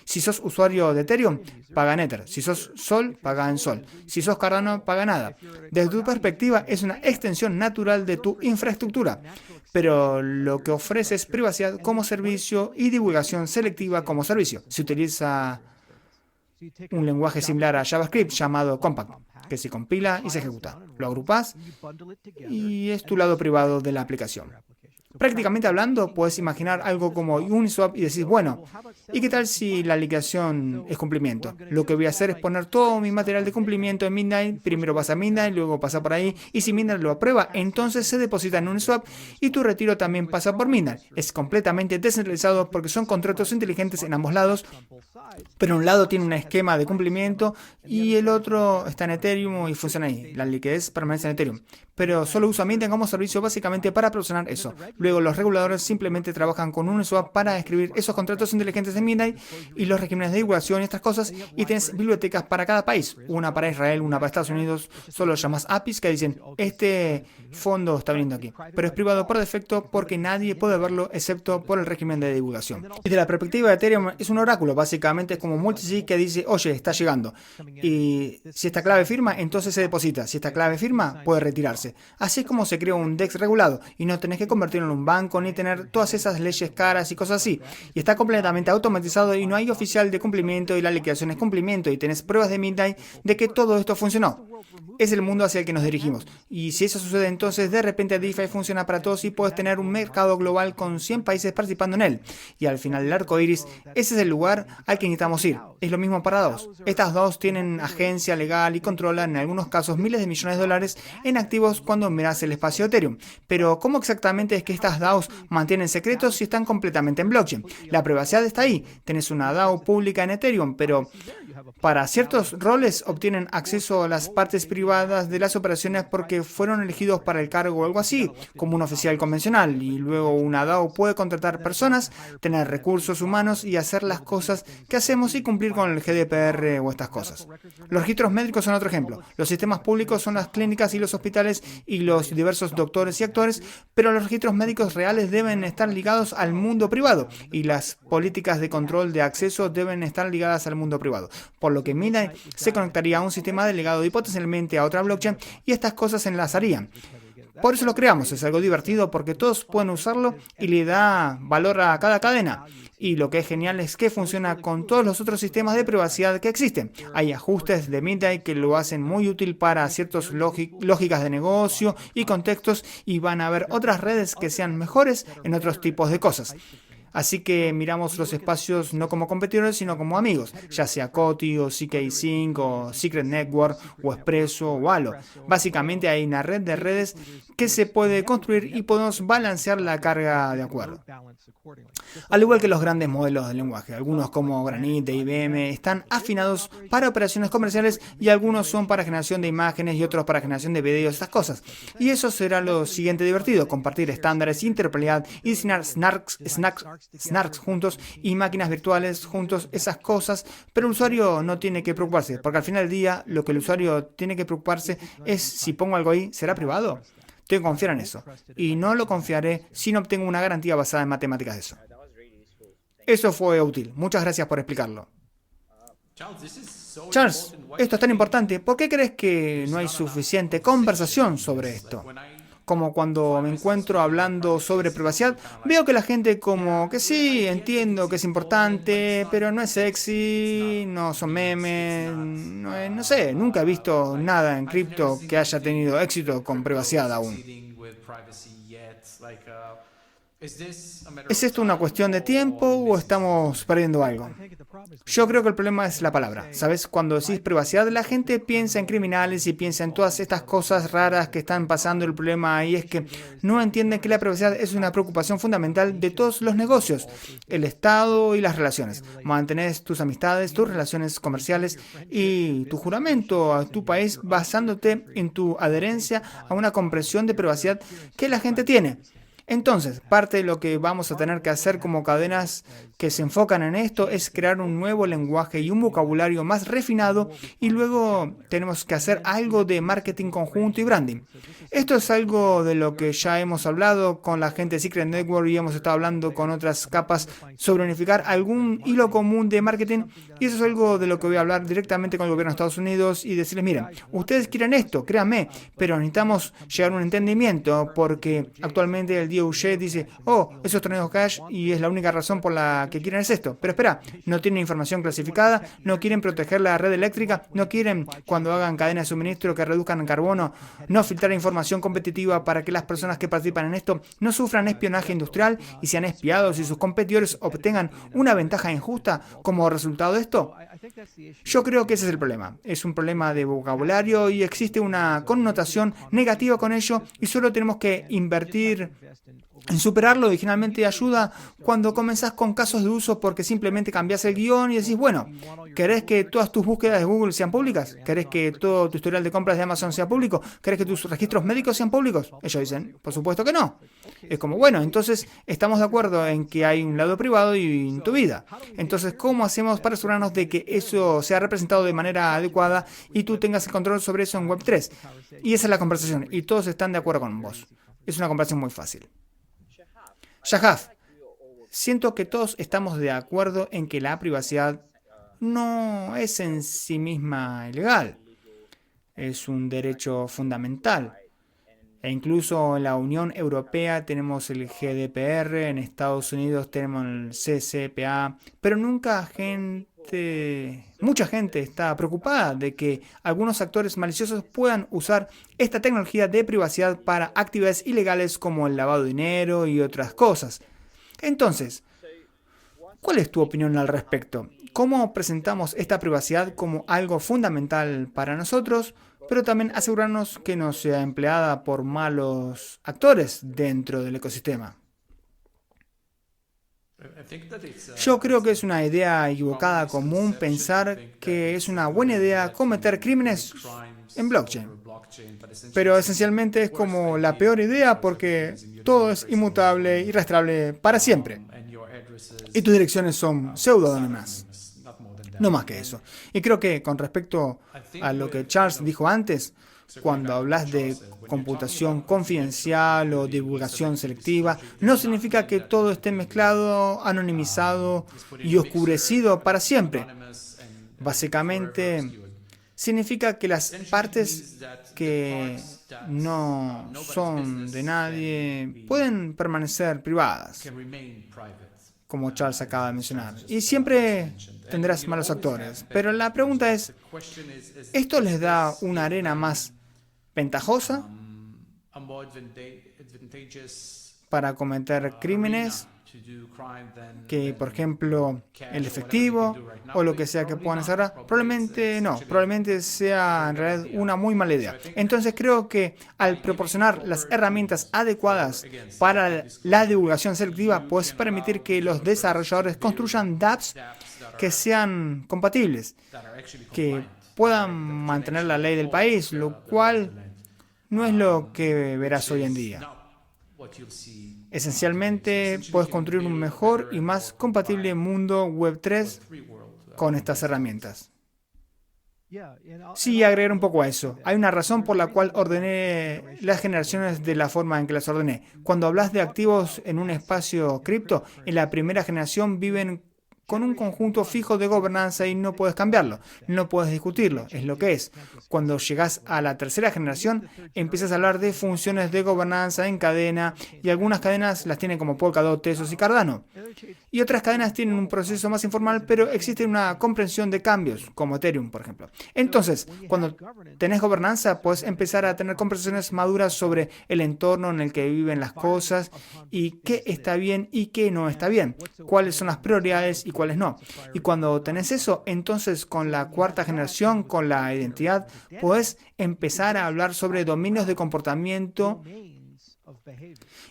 Si sos usuario de Ethereum, paga en Ether. Si sos Sol, paga en Sol. Si sos Cardano, paga nada. Desde tu perspectiva, es una extensión natural de tu infraestructura, pero lo que ofrece es privacidad como servicio y divulgación selectiva como servicio. Se utiliza un lenguaje similar a JavaScript llamado Compact, que se compila y se ejecuta. Lo agrupás y es tu lado privado de la aplicación. Prácticamente hablando, puedes imaginar algo como Uniswap y decir, bueno, ¿y qué tal si la liquidación es cumplimiento? Lo que voy a hacer es poner todo mi material de cumplimiento en Midnight, primero pasa a Midnight, luego pasa por ahí, y si Midnight lo aprueba, entonces se deposita en Uniswap y tu retiro también pasa por Midnight. Es completamente descentralizado porque son contratos inteligentes en ambos lados, pero un lado tiene un esquema de cumplimiento y el otro está en Ethereum y funciona ahí. La liquidez permanece en Ethereum. Pero solo usa Midnight como servicio básicamente para proporcionar eso. Luego los reguladores simplemente trabajan con Uniswap para escribir esos contratos inteligentes de Midnight y los regímenes de divulgación y estas cosas. Y tienes bibliotecas para cada país. Una para Israel, una para Estados Unidos. Solo llamas APIs que dicen, este fondo está viniendo aquí. Pero es privado por defecto porque nadie puede verlo excepto por el régimen de divulgación. Y de la perspectiva de Ethereum es un oráculo. Básicamente es como multisig que dice, oye, está llegando. Y si esta clave firma, entonces se deposita. Si esta clave firma, puede retirarse. Así es como se crea un DEX regulado y no tenés que convertirlo en un banco ni tener todas esas leyes caras y cosas así. Y está completamente automatizado y no hay oficial de cumplimiento y la liquidación es cumplimiento y tenés pruebas de Midnight de que todo esto funcionó. Es el mundo hacia el que nos dirigimos. Y si eso sucede, entonces de repente DeFi funciona para todos y puedes tener un mercado global con 100 países participando en él. Y al final del arco iris, ese es el lugar al que necesitamos ir. Es lo mismo para DAOs. Estas DAOs tienen agencia legal y controlan en algunos casos miles de millones de dólares en activos cuando miras el espacio de Ethereum. Pero ¿cómo exactamente es que estas DAOs mantienen secretos si están completamente en blockchain? La privacidad está ahí. Tenés una DAO pública en Ethereum, pero para ciertos roles obtienen acceso a las partes privadas de las operaciones porque fueron elegidos para el cargo o algo así, como un oficial convencional. Y luego una DAO puede contratar personas, tener recursos humanos y hacer las cosas que hacemos y cumplir con el GDPR o estas cosas. Los registros médicos son otro ejemplo. Los sistemas públicos son las clínicas y los hospitales y los diversos doctores y actores, pero los registros médicos reales deben estar ligados al mundo privado y las políticas de control de acceso deben estar ligadas al mundo privado. Por lo que Midnight se conectaría a un sistema delegado y potencialmente a otra blockchain y estas cosas se enlazarían. Por eso lo creamos, es algo divertido porque todos pueden usarlo y le da valor a cada cadena. Y lo que es genial es que funciona con todos los otros sistemas de privacidad que existen. Hay ajustes de Midnight que lo hacen muy útil para ciertas lógicas de negocio y contextos y van a haber otras redes que sean mejores en otros tipos de cosas. Así que miramos los espacios no como competidores, sino como amigos, ya sea Coti o CK5 o Secret Network o Expresso o Halo. Básicamente hay una red de redes que se puede construir y podemos balancear la carga de acuerdo. Al igual que los grandes modelos de lenguaje, algunos como Granite e IBM están afinados para operaciones comerciales y algunos son para generación de imágenes y otros para generación de videos, estas cosas. Y eso será lo siguiente divertido, compartir estándares, interoperabilidad y diseñar snarks juntos y máquinas virtuales juntos, esas cosas, pero el usuario no tiene que preocuparse, porque al final del día lo que el usuario tiene que preocuparse es si pongo algo ahí, ¿será privado? Tengo que confiar en eso, y no lo confiaré si no obtengo una garantía basada en matemáticas de eso. Eso fue útil, muchas gracias por explicarlo. Charles, esto es tan importante, ¿por qué crees que no hay suficiente conversación sobre esto? Como cuando me encuentro hablando sobre privacidad, veo que la gente como que sí, entiendo que es importante, pero no es sexy, no son memes, no sé, nunca he visto nada en cripto que haya tenido éxito con privacidad aún. ¿Es esto una cuestión de tiempo o estamos perdiendo algo? Yo creo que el problema es la palabra. ¿Sabes? Cuando decís privacidad, la gente piensa en criminales y piensa en todas estas cosas raras que están pasando. El problema ahí es que no entienden que la privacidad es una preocupación fundamental de todos los negocios, el Estado y las relaciones. Mantenés tus amistades, tus relaciones comerciales y tu juramento a tu país basándote en tu adherencia a una comprensión de privacidad que la gente tiene. Entonces, parte de lo que vamos a tener que hacer como cadenas que se enfocan en esto es crear un nuevo lenguaje y un vocabulario más refinado y luego tenemos que hacer algo de marketing conjunto y branding. Esto es algo de lo que ya hemos hablado con la gente de Secret Network y hemos estado hablando con otras capas sobre unificar algún hilo común de marketing y eso es algo de lo que voy a hablar directamente con el gobierno de Estados Unidos y decirles, miren, ustedes quieren esto, créanme, pero necesitamos llegar a un entendimiento porque actualmente el DOJ dice, oh, esos torneos cash y es la única razón por la que quieren es esto. Pero espera, no tienen información clasificada, no quieren proteger la red eléctrica, no quieren, cuando hagan cadenas de suministro que reduzcan el carbono, no filtrar información competitiva para que las personas que participan en esto no sufran espionaje industrial y sean espiados y sus competidores obtengan una ventaja injusta como resultado de esto. Yo creo que ese es el problema. Es un problema de vocabulario y existe una connotación negativa con ello y solo tenemos que invertir en superarlo. Y generalmente ayuda cuando comenzás con casos de uso porque simplemente cambias el guión y decís, bueno, ¿querés que todas tus búsquedas de Google sean públicas? ¿Querés que todo tu historial de compras de Amazon sea público? ¿Querés que tus registros médicos sean públicos? Ellos dicen, por supuesto que no. Es como, bueno, entonces estamos de acuerdo en que hay un lado privado y en tu vida. Entonces, ¿cómo hacemos para asegurarnos de que eso sea representado de manera adecuada y tú tengas el control sobre eso en Web3? Y esa es la conversación y todos están de acuerdo con vos. Es una conversación muy fácil. Shahaf, siento que todos estamos de acuerdo en que la privacidad no es en sí misma ilegal. Es un derecho fundamental. E incluso en la Unión Europea tenemos el GDPR, en Estados Unidos tenemos el CCPA, pero mucha gente está preocupada de que algunos actores maliciosos puedan usar esta tecnología de privacidad para actividades ilegales como el lavado de dinero y otras cosas. Entonces, ¿cuál es tu opinión al respecto? ¿Cómo presentamos esta privacidad como algo fundamental para nosotros, pero también asegurarnos que no sea empleada por malos actores dentro del ecosistema? Yo creo que es una idea equivocada común pensar que es una buena idea cometer crímenes en blockchain. Pero esencialmente es como la peor idea porque todo es inmutable y rastreable para siempre. Y tus direcciones son pseudónimas. No más que eso. Y creo que con respecto a lo que Charles dijo antes, cuando hablas de computación confidencial o divulgación selectiva, no significa que todo esté mezclado, anonimizado y oscurecido para siempre. Básicamente, significa que las partes que no son de nadie pueden permanecer privadas, como Charles acaba de mencionar. Y siempre tendrás malos actores. Pero la pregunta es, ¿esto les da una arena más ventajosa para cometer crímenes que, por ejemplo, el efectivo o lo que sea que puedan hacer? Probablemente no, probablemente sea en realidad una muy mala idea. Entonces creo que al proporcionar las herramientas adecuadas para la divulgación selectiva, puedes permitir que los desarrolladores construyan dApps que sean compatibles, que puedan mantener la ley del país, lo cual no es lo que verás hoy en día. Esencialmente, puedes construir un mejor y más compatible mundo Web3 con estas herramientas. Sí, agregar un poco a eso. Hay una razón por la cual ordené las generaciones de la forma en que las ordené. Cuando hablas de activos en un espacio cripto, en la primera generación viven con un conjunto fijo de gobernanza y no puedes cambiarlo, no puedes discutirlo, es lo que es. Cuando llegas a la tercera generación, empiezas a hablar de funciones de gobernanza en cadena y algunas cadenas las tienen como Polkadot, Tezos y Cardano. Y otras cadenas tienen un proceso más informal, pero existe una comprensión de cambios, como Ethereum, por ejemplo. Entonces, cuando tenés gobernanza, puedes empezar a tener conversaciones maduras sobre el entorno en el que viven las cosas y qué está bien y qué no está bien, cuáles son las prioridades y cuáles no. Y cuando tenés eso, entonces con la cuarta generación, con la identidad, puedes empezar a hablar sobre dominios de comportamiento.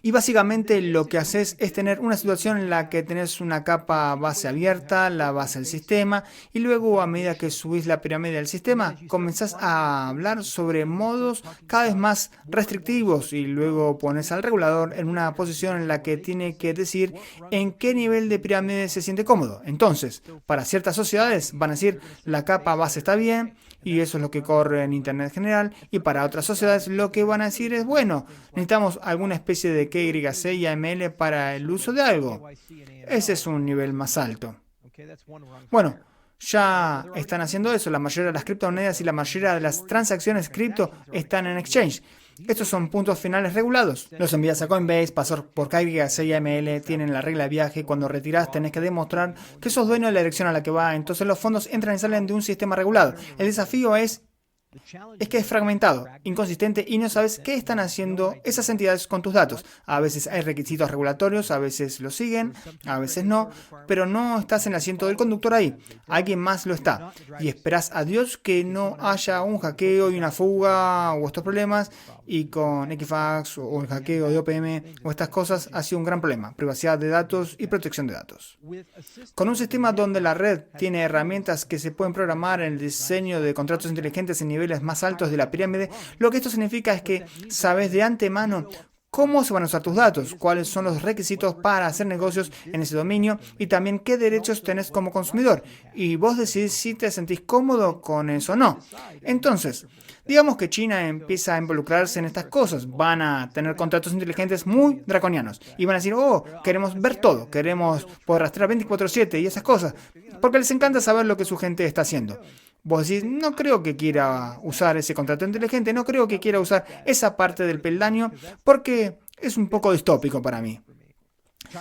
Y básicamente lo que haces es tener una situación en la que tenés una capa base abierta, la base del sistema, y luego a medida que subís la pirámide del sistema, comenzás a hablar sobre modos cada vez más restrictivos y luego pones al regulador en una posición en la que tiene que decir en qué nivel de pirámide se siente cómodo. Entonces, para ciertas sociedades van a decir la capa base está bien, y eso es lo que corre en Internet general, y para otras sociedades lo que van a decir es, bueno, necesitamos alguna especie de KYC y AML para el uso de algo. Ese es un nivel más alto. Bueno, ya están haciendo eso. La mayoría de las criptomonedas y la mayoría de las transacciones cripto están en exchange. Estos son puntos finales regulados. Los envías a Coinbase, pasar por KYC-AML, tienen la regla de viaje. Cuando retirás tenés que demostrar que sos dueño de la dirección a la que va. Entonces los fondos entran y salen de un sistema regulado. El desafío es que es fragmentado, inconsistente y no sabes qué están haciendo esas entidades con tus datos. A veces hay requisitos regulatorios, a veces los siguen, a veces no, pero no estás en el asiento del conductor ahí. Alguien más lo está. Y esperas a Dios que no haya un hackeo y una fuga o estos problemas. Y con Equifax o el hackeo de OPM o estas cosas ha sido un gran problema. Privacidad de datos y protección de datos. Con un sistema donde la red tiene herramientas que se pueden programar en el diseño de contratos inteligentes en niveles más altos de la pirámide, lo que esto significa es que sabes de antemano cómo se van a usar tus datos, cuáles son los requisitos para hacer negocios en ese dominio y también qué derechos tenés como consumidor. Y vos decidís si te sentís cómodo con eso o no. Entonces, digamos que China empieza a involucrarse en estas cosas. Van a tener contratos inteligentes muy draconianos. Y van a decir, oh, queremos ver todo. Queremos poder rastrear 24/7 y esas cosas. Porque les encanta saber lo que su gente está haciendo. Vos decís, no creo que quiera usar ese contrato inteligente, no creo que quiera usar esa parte del peldaño, porque es un poco distópico para mí.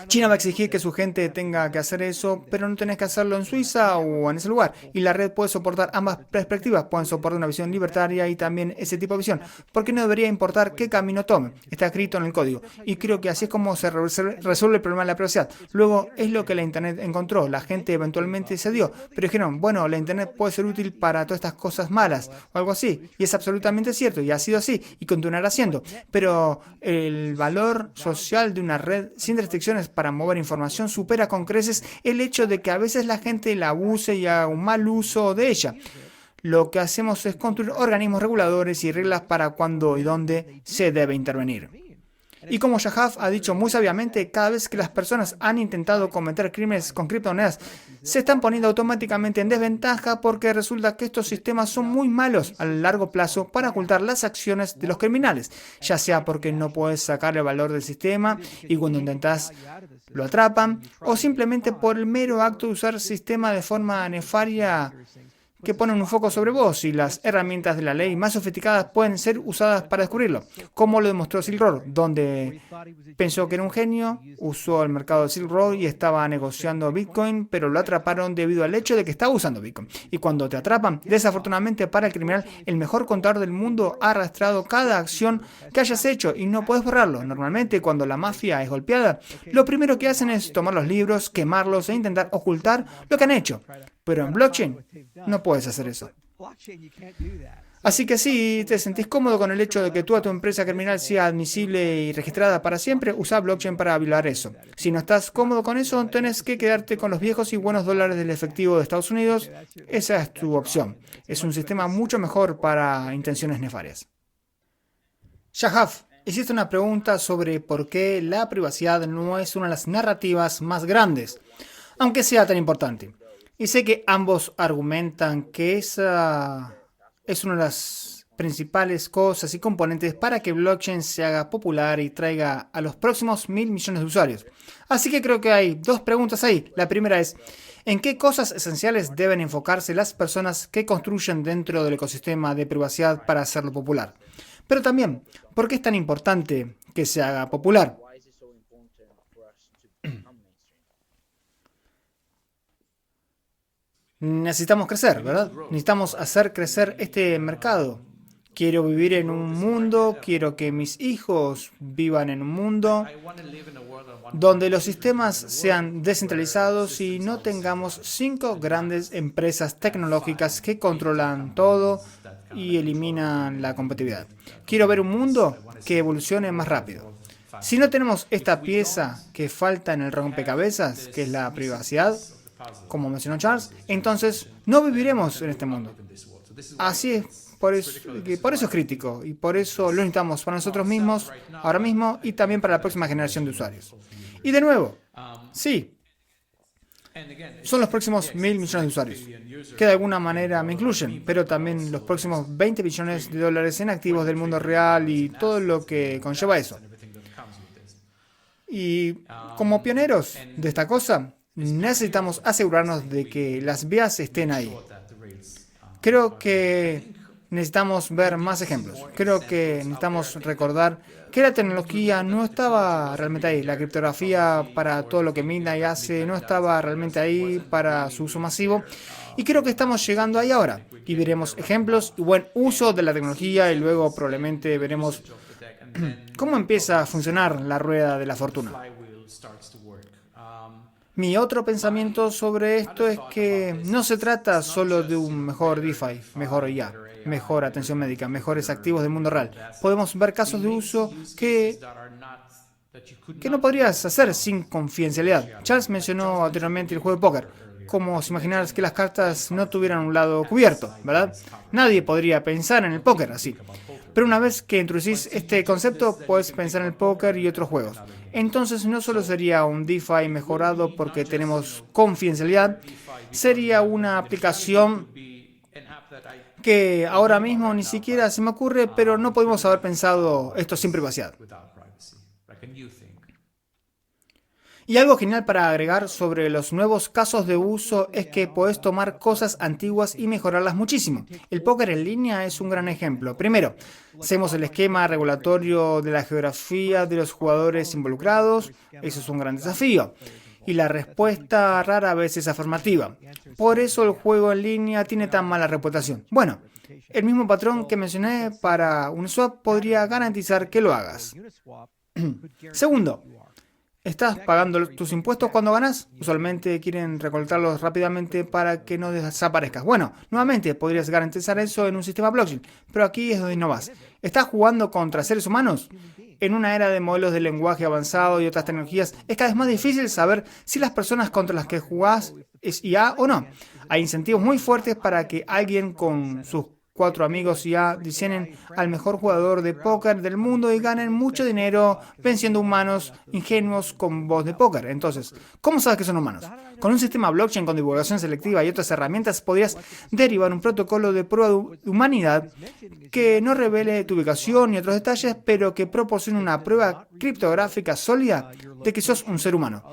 China va a exigir que su gente tenga que hacer eso, pero no tenés que hacerlo en Suiza o en ese lugar. Y la red puede soportar ambas perspectivas. Pueden soportar una visión libertaria y también ese tipo de visión. Porque no debería importar qué camino tome. Está escrito en el código. Y creo que así es como se resuelve el problema de la privacidad. Luego es lo que la Internet encontró. La gente eventualmente cedió. Pero dijeron, bueno, la Internet puede ser útil para todas estas cosas malas o algo así. Y es absolutamente cierto. Y ha sido así. Y continuará siendo. Pero el valor social de una red sin restricciones para mover información supera con creces el hecho de que a veces la gente la abuse y haga un mal uso de ella. Lo que hacemos es construir organismos reguladores y reglas para cuándo y dónde se debe intervenir. Y como Shahaf ha dicho muy sabiamente, cada vez que las personas han intentado cometer crímenes con criptomonedas, se están poniendo automáticamente en desventaja porque resulta que estos sistemas son muy malos a largo plazo para ocultar las acciones de los criminales, ya sea porque no puedes sacar el valor del sistema y cuando intentas lo atrapan, o simplemente por el mero acto de usar el sistema de forma nefaria que ponen un foco sobre vos y las herramientas de la ley más sofisticadas pueden ser usadas para descubrirlo, como lo demostró Silk Road, donde pensó que era un genio, usó el mercado de Silk Road y estaba negociando Bitcoin, pero lo atraparon debido al hecho de que estaba usando Bitcoin. Y cuando te atrapan, desafortunadamente para el criminal, el mejor contador del mundo ha arrastrado cada acción que hayas hecho y no puedes borrarlo. Normalmente cuando la mafia es golpeada, lo primero que hacen es tomar los libros, quemarlos e intentar ocultar lo que han hecho. Pero en blockchain no puedes hacer eso. Así que si te sentís cómodo con el hecho de que toda tu empresa criminal sea admisible y registrada para siempre, usa blockchain para violar eso. Si no estás cómodo con eso, tenés que quedarte con los viejos y buenos dólares del efectivo de Estados Unidos. Esa es tu opción. Es un sistema mucho mejor para intenciones nefarias. Shahaf, hiciste una pregunta sobre por qué la privacidad no es una de las narrativas más grandes, aunque sea tan importante. Y sé que ambos argumentan que esa es una de las principales cosas y componentes para que blockchain se haga popular y traiga a los próximos 1.000 millones de usuarios. Así que creo que hay dos preguntas ahí. La primera es, ¿en qué cosas esenciales deben enfocarse las personas que construyen dentro del ecosistema de privacidad para hacerlo popular? Pero también, ¿por qué es tan importante que se haga popular? Necesitamos crecer, ¿verdad? Necesitamos hacer crecer este mercado. Quiero vivir en un mundo, quiero que mis hijos vivan en un mundo donde los sistemas sean descentralizados y no tengamos 5 grandes empresas tecnológicas que controlan todo y eliminan la competitividad. Quiero ver un mundo que evolucione más rápido. Si no tenemos esta pieza que falta en el rompecabezas, que es la privacidad, como mencionó Charles, entonces no viviremos en este mundo. Así es, por eso es crítico y por eso lo necesitamos para nosotros mismos, ahora mismo y también para la próxima generación de usuarios. Y de nuevo, sí, son los próximos 1.000 millones de usuarios, que de alguna manera me incluyen, pero también los próximos 20 billones de dólares en activos del mundo real y todo lo que conlleva eso. Y como pioneros de esta cosa, necesitamos asegurarnos de que las vías estén ahí. Creo que necesitamos ver más ejemplos. Creo que necesitamos recordar que la tecnología no estaba realmente ahí. La criptografía para todo lo que Midnight hace no estaba realmente ahí para su uso masivo. Y creo que estamos llegando ahí ahora. Y veremos ejemplos y buen uso de la tecnología y luego probablemente veremos cómo empieza a funcionar la rueda de la fortuna. Mi otro pensamiento sobre esto es que no se trata solo de un mejor DeFi, mejor IA, mejor atención médica, mejores activos del mundo real. Podemos ver casos de uso que no podrías hacer sin confidencialidad. Charles mencionó anteriormente el juego de póker, como si imaginaras que las cartas no tuvieran un lado cubierto, ¿verdad? Nadie podría pensar en el póker así. Pero una vez que introducís este concepto, puedes pensar en el póker y otros juegos. Entonces no solo sería un DeFi mejorado porque tenemos confidencialidad, sería una aplicación que ahora mismo ni siquiera se me ocurre, pero no podemos haber pensado esto sin privacidad. Y algo genial para agregar sobre los nuevos casos de uso es que podés tomar cosas antiguas y mejorarlas muchísimo. El póker en línea es un gran ejemplo. Primero, hacemos el esquema regulatorio de la geografía de los jugadores involucrados. Eso es un gran desafío. Y la respuesta rara vez es afirmativa. Por eso el juego en línea tiene tan mala reputación. Bueno, el mismo patrón que mencioné para Uniswap podría garantizar que lo hagas. Segundo, ¿estás pagando tus impuestos cuando ganas? Usualmente quieren recortarlos rápidamente para que no desaparezcas. Bueno, nuevamente podrías garantizar eso en un sistema blockchain, pero aquí es donde no vas. ¿Estás jugando contra seres humanos? En una era de modelos de lenguaje avanzado y otras tecnologías, es cada vez más difícil saber si las personas contra las que jugás es IA o no. Hay incentivos muy fuertes para que alguien con sus 4 amigos IA diseñen al mejor jugador de póker del mundo y ganen mucho dinero venciendo humanos ingenuos con voz de póker. Entonces, ¿cómo sabes que son humanos? Con un sistema blockchain con divulgación selectiva y otras herramientas podrías derivar un protocolo de prueba de humanidad que no revele tu ubicación ni otros detalles, pero que proporcione una prueba criptográfica sólida de que sos un ser humano.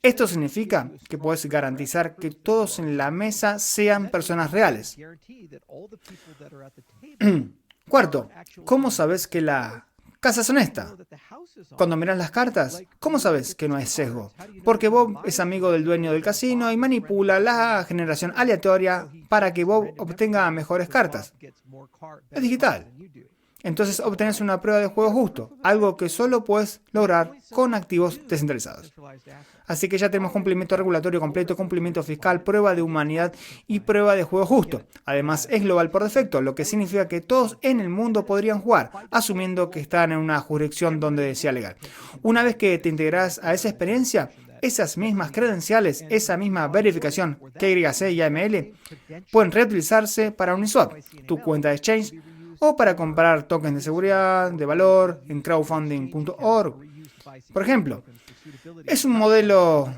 Esto significa que puedes garantizar que todos en la mesa sean personas reales. Cuarto, ¿cómo sabes que la casa es honesta? Cuando miras las cartas, ¿cómo sabes que no hay sesgo? Porque Bob es amigo del dueño del casino y manipula la generación aleatoria para que Bob obtenga mejores cartas. Es digital. Entonces obtenés una prueba de juego justo, algo que solo puedes lograr con activos descentralizados. Así que ya tenemos cumplimiento regulatorio completo, cumplimiento fiscal, prueba de humanidad y prueba de juego justo. Además es global por defecto, lo que significa que todos en el mundo podrían jugar, asumiendo que están en una jurisdicción donde sea legal. Una vez que te integras a esa experiencia, esas mismas credenciales, esa misma verificación KYC y AML pueden reutilizarse para Uniswap, tu cuenta de exchange, o para comprar tokens de seguridad, de valor, en crowdfunding.org. Por ejemplo, es un modelo,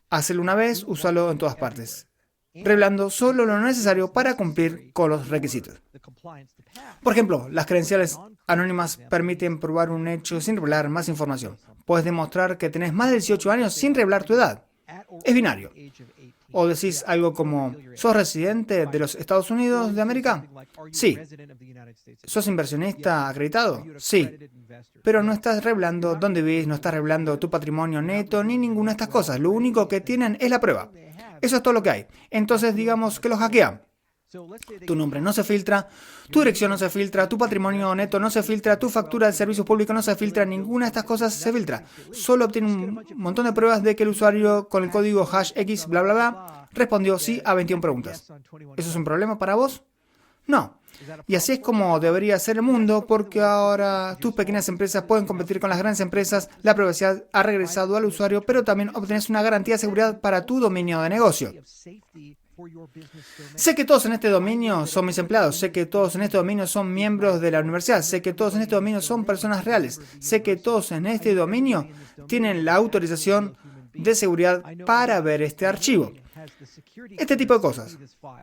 hazlo una vez, úsalo en todas partes, revelando solo lo necesario para cumplir con los requisitos. Por ejemplo, las credenciales anónimas permiten probar un hecho sin revelar más información. Puedes demostrar que tenés más de 18 años sin revelar tu edad. Es binario. O decís algo como, ¿sos residente de los Estados Unidos de América? Sí. ¿Sos inversionista acreditado? Sí. Pero no estás revelando dónde vivís, no estás revelando tu patrimonio neto, ni ninguna de estas cosas. Lo único que tienen es la prueba. Eso es todo lo que hay. Entonces digamos que los hackean. Tu nombre no se filtra, tu dirección no se filtra, tu patrimonio neto no se filtra, tu factura de servicios públicos no se filtra, ninguna de estas cosas se filtra. Solo obtiene un montón de pruebas de que el usuario con el código #X bla bla bla respondió sí a 21 preguntas. ¿Eso es un problema para vos? No. Y así es como debería ser el mundo, porque ahora tus pequeñas empresas pueden competir con las grandes empresas, la privacidad ha regresado al usuario, pero también obtenés una garantía de seguridad para tu dominio de negocio. Sé que todos en este dominio son mis empleados, sé que todos en este dominio son miembros de la universidad, sé que todos en este dominio son personas reales, sé que todos en este dominio tienen la autorización de seguridad para ver este archivo. Este tipo de cosas.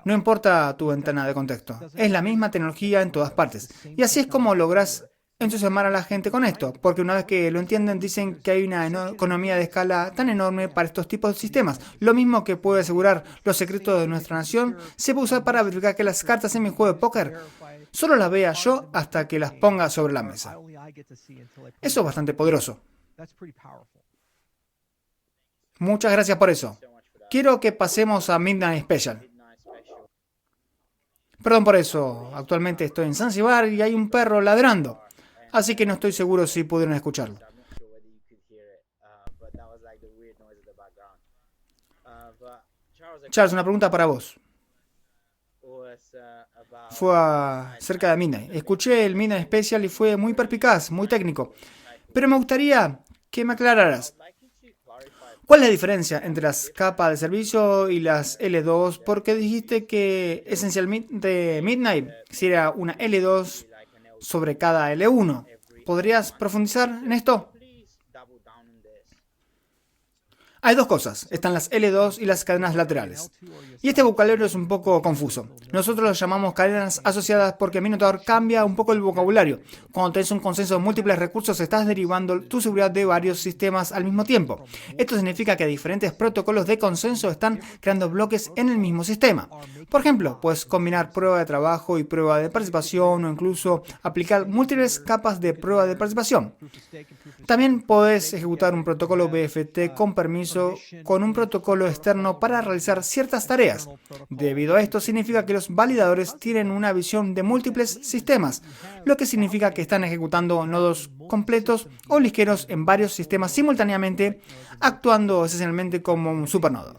No importa tu ventana de contexto, es la misma tecnología en todas partes. Y así es como logras entusiasmar a la gente con esto, porque una vez que lo entienden dicen que hay una economía de escala tan enorme para estos tipos de sistemas. Lo mismo que puede asegurar los secretos de nuestra nación, se puede usar para verificar que las cartas en mi juego de póker Solo las vea yo hasta que las ponga sobre la mesa. Eso es bastante poderoso. Muchas gracias por eso. Quiero que pasemos a Midnight Special. Perdón por eso, actualmente estoy en Zanzibar y hay un perro ladrando, así que no estoy seguro si pudieron escucharlo. Charles, una pregunta para vos. Fue cerca de Midnight. Escuché el Midnight Special y fue muy perspicaz, muy técnico. Pero me gustaría que me aclararas. ¿Cuál es la diferencia entre las capas de servicio y las L2? Porque dijiste que esencialmente Midnight sería una L2 sobre cada L1. ¿Podrías profundizar en esto? Hay dos cosas, están las L2 y las cadenas laterales. Y este vocabulario es un poco confuso. Nosotros lo llamamos cadenas asociadas porque Minotaur cambia un poco el vocabulario. Cuando tenés un consenso de múltiples recursos, estás derivando tu seguridad de varios sistemas al mismo tiempo. Esto significa que diferentes protocolos de consenso están creando bloques en el mismo sistema. Por ejemplo, puedes combinar prueba de trabajo y prueba de participación o incluso aplicar múltiples capas de prueba de participación. También puedes ejecutar un protocolo BFT con permiso con un protocolo externo para realizar ciertas tareas. Debido a esto, significa que los validadores tienen una visión de múltiples sistemas, lo que significa que están ejecutando nodos completos o ligeros en varios sistemas simultáneamente, actuando esencialmente como un supernodo.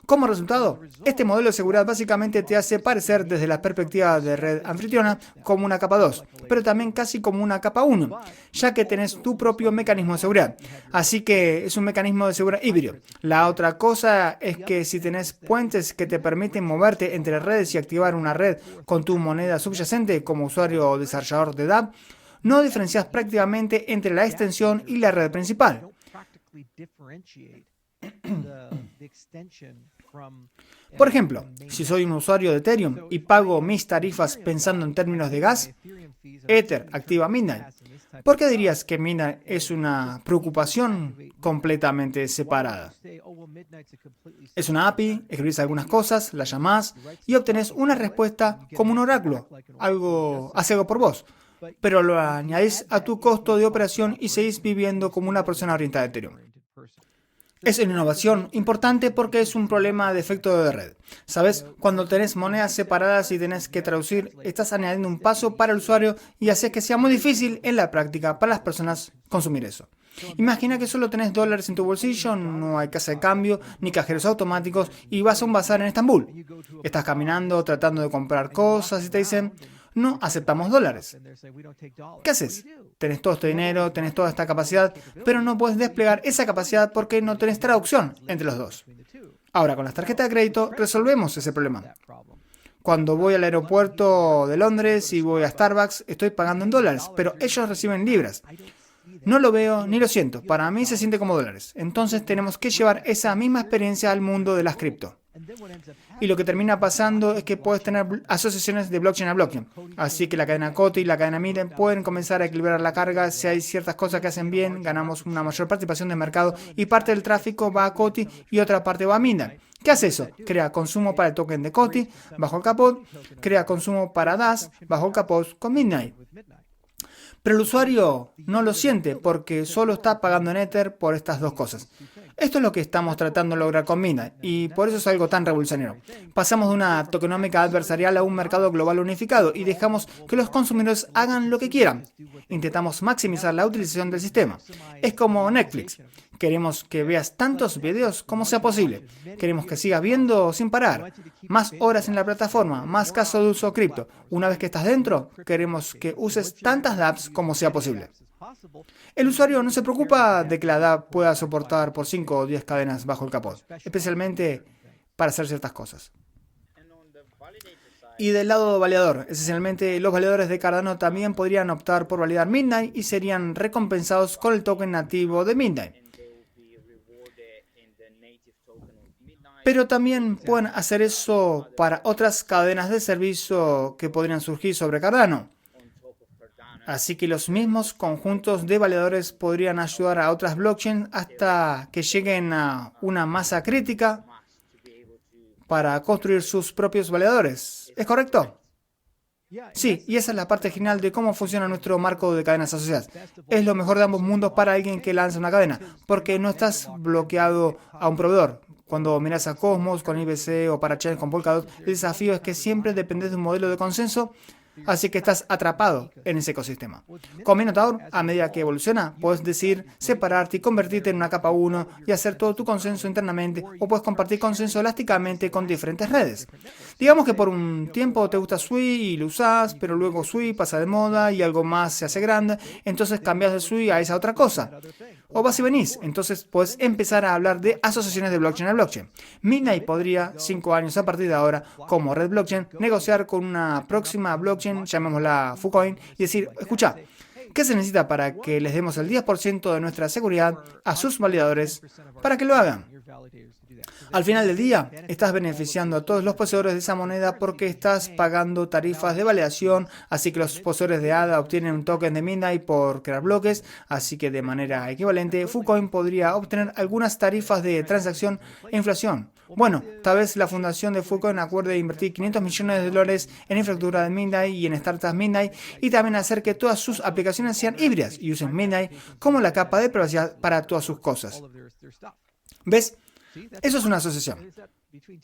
Como resultado, este modelo de seguridad básicamente te hace parecer desde la perspectiva de red anfitriona como una capa 2, pero también casi como una capa 1, ya que tenés tu propio mecanismo de seguridad. Así que es un mecanismo de seguridad híbrido. La otra cosa es que si tenés puentes que te permiten moverte entre redes y activar una red con tu moneda subyacente como usuario o desarrollador de dApp, no diferencias prácticamente entre la extensión y la red principal. Por ejemplo, si soy un usuario de Ethereum y pago mis tarifas pensando en términos de gas, Ether activa Midnight. ¿Por qué dirías que Midnight es una preocupación completamente separada? Es una API, escribís algunas cosas, la llamás y obtenés una respuesta como un oráculo, hace algo por vos, pero lo añadís a tu costo de operación y seguís viviendo como una persona orientada a Ethereum. Es una innovación importante porque es un problema de efecto de red. ¿Sabes? Cuando tenés monedas separadas y tenés que traducir, estás añadiendo un paso para el usuario y haces que sea muy difícil en la práctica para las personas consumir eso. Imagina que solo tenés dólares en tu bolsillo, no hay casa de cambio ni cajeros automáticos y vas a un bazar en Estambul. Estás caminando tratando de comprar cosas y te dicen: no aceptamos dólares. ¿Qué haces? Tenés todo este dinero, tenés toda esta capacidad, pero no puedes desplegar esa capacidad porque no tenés traducción entre los dos. Ahora, con las tarjetas de crédito resolvemos ese problema. Cuando voy al aeropuerto de Londres y voy a Starbucks, estoy pagando en dólares, pero ellos reciben libras. No lo veo ni lo siento, para mí se siente como dólares. Entonces tenemos que llevar esa misma experiencia al mundo de las cripto. Y lo que termina pasando es que puedes tener asociaciones de blockchain a blockchain. Así que la cadena COTI y la cadena Midnight pueden comenzar a equilibrar la carga. Si hay ciertas cosas que hacen bien, ganamos una mayor participación del mercado y parte del tráfico va a COTI y otra parte va a Midnight. ¿Qué hace eso? Crea consumo para el token de COTI bajo el capot, crea consumo para DAS bajo el capot con Midnight. Pero el usuario no lo siente porque solo está pagando en Ether por estas dos cosas. Esto es lo que estamos tratando de lograr con Midnight y por eso es algo tan revolucionario. Pasamos de una tokenómica adversarial a un mercado global unificado y dejamos que los consumidores hagan lo que quieran. Intentamos maximizar la utilización del sistema. Es como Netflix. Queremos que veas tantos videos como sea posible. Queremos que sigas viendo sin parar. Más horas en la plataforma, más casos de uso cripto. Una vez que estás dentro, queremos que uses tantas dApps como sea posible. El usuario no se preocupa de que la dApp pueda soportar por 5 o 10 cadenas bajo el capot, especialmente para hacer ciertas cosas. Y del lado validador, esencialmente los validadores de Cardano también podrían optar por validar Midnight y serían recompensados con el token nativo de Midnight. Pero también pueden hacer eso para otras cadenas de servicio que podrían surgir sobre Cardano. Así que los mismos conjuntos de validadores podrían ayudar a otras blockchains hasta que lleguen a una masa crítica para construir sus propios validadores. ¿Es correcto? Sí, y esa es la parte genial de cómo funciona nuestro marco de cadenas asociadas. Es lo mejor de ambos mundos para alguien que lanza una cadena, porque no estás bloqueado a un proveedor. Cuando miras a Cosmos con IBC o Parachain con Polkadot, el desafío es que siempre dependes de un modelo de consenso, así que estás atrapado en ese ecosistema. Con Minotaur, a medida que evoluciona, puedes decidir separarte y convertirte en una capa 1 y hacer todo tu consenso internamente, o puedes compartir consenso elásticamente con diferentes redes. Digamos que por un tiempo te gusta Sui y lo usas, pero luego Sui pasa de moda y algo más se hace grande, entonces cambias de Sui a esa otra cosa. O vas y venís, entonces puedes empezar a hablar de asociaciones de blockchain a blockchain. Midnight podría, 5 años a partir de ahora, como red blockchain, negociar con una próxima blockchain, llamémosla Fucoin, y decir, escucha, ¿qué se necesita para que les demos el 10% de nuestra seguridad a sus validadores para que lo hagan? Al final del día, estás beneficiando a todos los poseedores de esa moneda porque estás pagando tarifas de validación, así que los poseedores de ADA obtienen un token de Midnight por crear bloques, así que de manera equivalente, Fucoin podría obtener algunas tarifas de transacción e inflación. Bueno, tal vez la fundación de Fucoin acuerde invertir $500 millones en infraestructura de Midnight y en startups Midnight y también hacer que todas sus aplicaciones sean híbridas y usen Midnight como la capa de privacidad para todas sus cosas. ¿Ves? Eso es una asociación.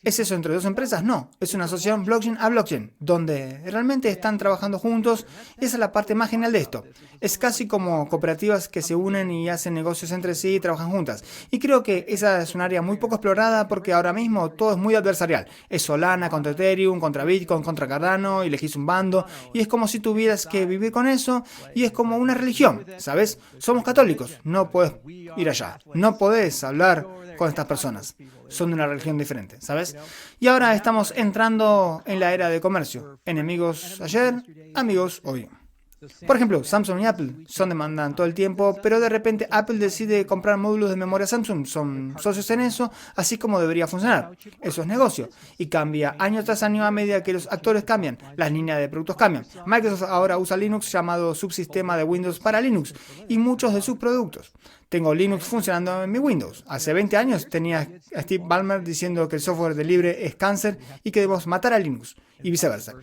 ¿Es eso entre dos empresas? No, es una asociación blockchain a blockchain, donde realmente están trabajando juntos y esa es la parte más genial de esto. Es casi como cooperativas que se unen y hacen negocios entre sí y trabajan juntas. Y creo que esa es un área muy poco explorada porque ahora mismo todo es muy adversarial. Es Solana contra Ethereum, contra Bitcoin, contra Cardano y elegís un bando y es como si tuvieras que vivir con eso y es como una religión, ¿sabes? Somos católicos, no puedes ir allá, no podés hablar con estas personas. Son de una religión diferente, ¿sabes? Y ahora estamos entrando en la era de comercio. Enemigos ayer, amigos hoy. Por ejemplo, Samsung y Apple son demandan todo el tiempo, pero de repente Apple decide comprar módulos de memoria Samsung. Son socios en eso, así como debería funcionar. Eso es negocio. Y cambia año tras año a medida que los actores cambian, las líneas de productos cambian. Microsoft ahora usa Linux llamado subsistema de Windows para Linux y muchos de sus productos. Tengo Linux funcionando en mi Windows. Hace 20 años tenía a Steve Ballmer diciendo que el software de libre es cáncer y que debemos matar a Linux y viceversa.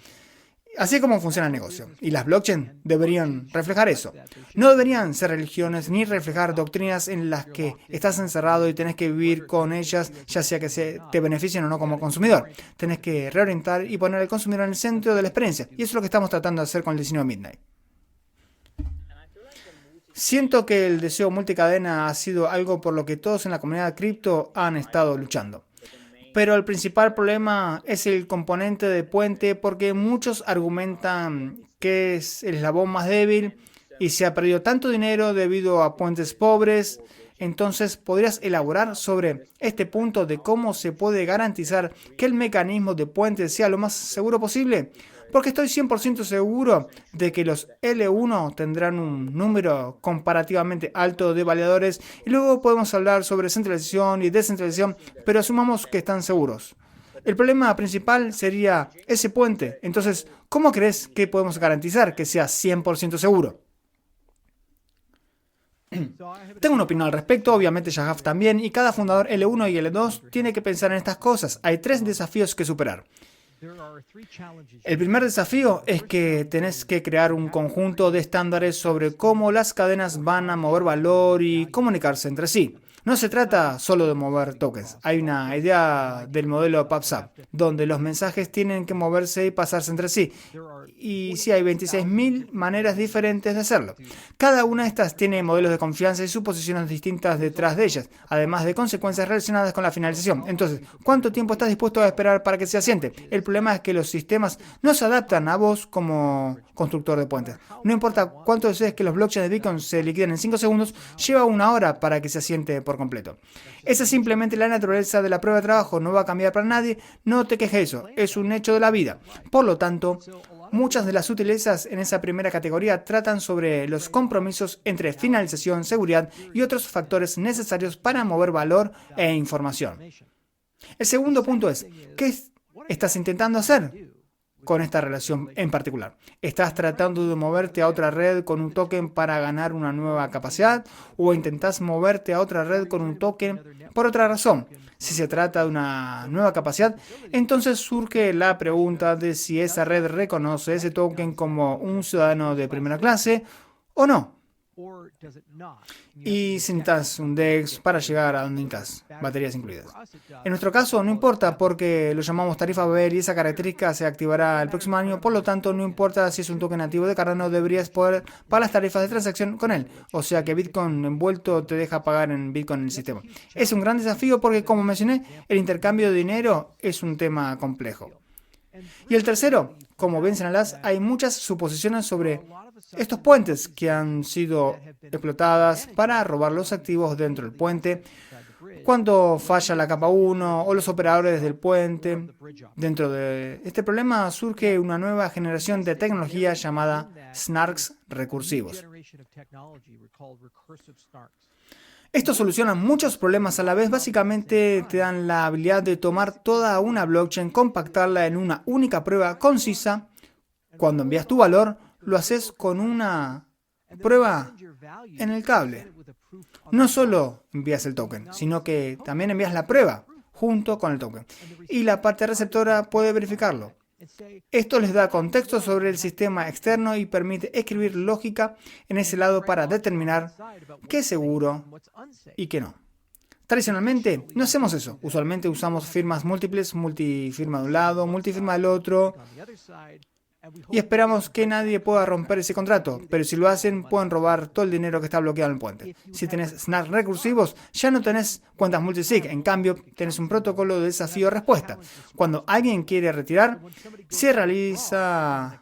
Así es como funciona el negocio. Y las blockchain deberían reflejar eso. No deberían ser religiones ni reflejar doctrinas en las que estás encerrado y tenés que vivir con ellas, ya sea que te beneficien o no como consumidor. Tenés que reorientar y poner al consumidor en el centro de la experiencia. Y eso es lo que estamos tratando de hacer con el diseño de Midnight. Siento que el deseo multicadena ha sido algo por lo que todos en la comunidad cripto han estado luchando. Pero el principal problema es el componente de puente porque muchos argumentan que es el eslabón más débil y se ha perdido tanto dinero debido a puentes pobres. Entonces, ¿podrías elaborar sobre este punto de cómo se puede garantizar que el mecanismo de puente sea lo más seguro posible? Porque estoy 100% seguro de que los L1 tendrán un número comparativamente alto de validadores y luego podemos hablar sobre centralización y descentralización, pero asumamos que están seguros. El problema principal sería ese puente. Entonces, ¿cómo crees que podemos garantizar que sea 100% seguro? Tengo una opinión al respecto, obviamente Shahaf también, y cada fundador L1 y L2 tiene que pensar en estas cosas. Hay 3 desafíos que superar. El primer desafío es que tenés que crear un conjunto de estándares sobre cómo las cadenas van a mover valor y comunicarse entre sí. No se trata solo de mover tokens. Hay una idea del modelo PubSub, donde los mensajes tienen que moverse y pasarse entre sí. Y sí, hay 26.000 maneras diferentes de hacerlo. Cada una de estas tiene modelos de confianza y suposiciones distintas detrás de ellas, además de consecuencias relacionadas con la finalización. Entonces, ¿cuánto tiempo estás dispuesto a esperar para que se asiente? El problema es que los sistemas no se adaptan a vos como constructor de puentes. No importa cuánto desees que los blockchains de Bitcoin se liquiden en 5 segundos, lleva 1 hora para que se asiente por completo. Esa es simplemente la naturaleza de la prueba de trabajo, no va a cambiar para nadie, no te quejes de eso, es un hecho de la vida. Por lo tanto, muchas de las sutilezas en esa primera categoría tratan sobre los compromisos entre finalización, seguridad y otros factores necesarios para mover valor e información. El segundo punto es, ¿qué estás intentando hacer? con esta relación en particular. ¿Estás tratando de moverte a otra red con un token para ganar una nueva capacidad? ¿O intentás moverte a otra red con un token por otra razón? Si se trata de una nueva capacidad, entonces surge la pregunta de si esa red reconoce ese token como un ciudadano de primera clase o no. Y si necesitas un DEX para llegar a donde necesitas, baterías incluidas. En nuestro caso no importa porque lo llamamos tarifa BER y esa característica se activará el próximo año, por lo tanto no importa si es un token nativo de Cardano, deberías poder pagar las tarifas de transacción con él. O sea que Bitcoin envuelto te deja pagar en Bitcoin en el sistema. Es un gran desafío porque, como mencioné, el intercambio de dinero es un tema complejo. Y el tercero, como bien señalás, hay muchas suposiciones sobre estos puentes que han sido explotadas para robar los activos dentro del puente, cuando falla la capa 1 o los operadores del puente. Dentro de este problema surge una nueva generación de tecnología llamada snarks recursivos. Estos solucionan muchos problemas a la vez. Básicamente te dan la habilidad de tomar toda una blockchain, compactarla en una única prueba concisa. Cuando envías tu valor, lo haces con una prueba en el cable. No solo envías el token, sino que también envías la prueba junto con el token. Y la parte receptora puede verificarlo. Esto les da contexto sobre el sistema externo y permite escribir lógica en ese lado para determinar qué es seguro y qué no. Tradicionalmente no hacemos eso. Usualmente usamos firmas múltiples, multifirma de un lado, multifirma del otro, y esperamos que nadie pueda romper ese contrato, pero si lo hacen pueden robar todo el dinero que está bloqueado en el puente. Si tenés snarks recursivos, ya no tenés cuentas multisig, en cambio tenés un protocolo de desafío-respuesta. Cuando alguien quiere retirar, se realiza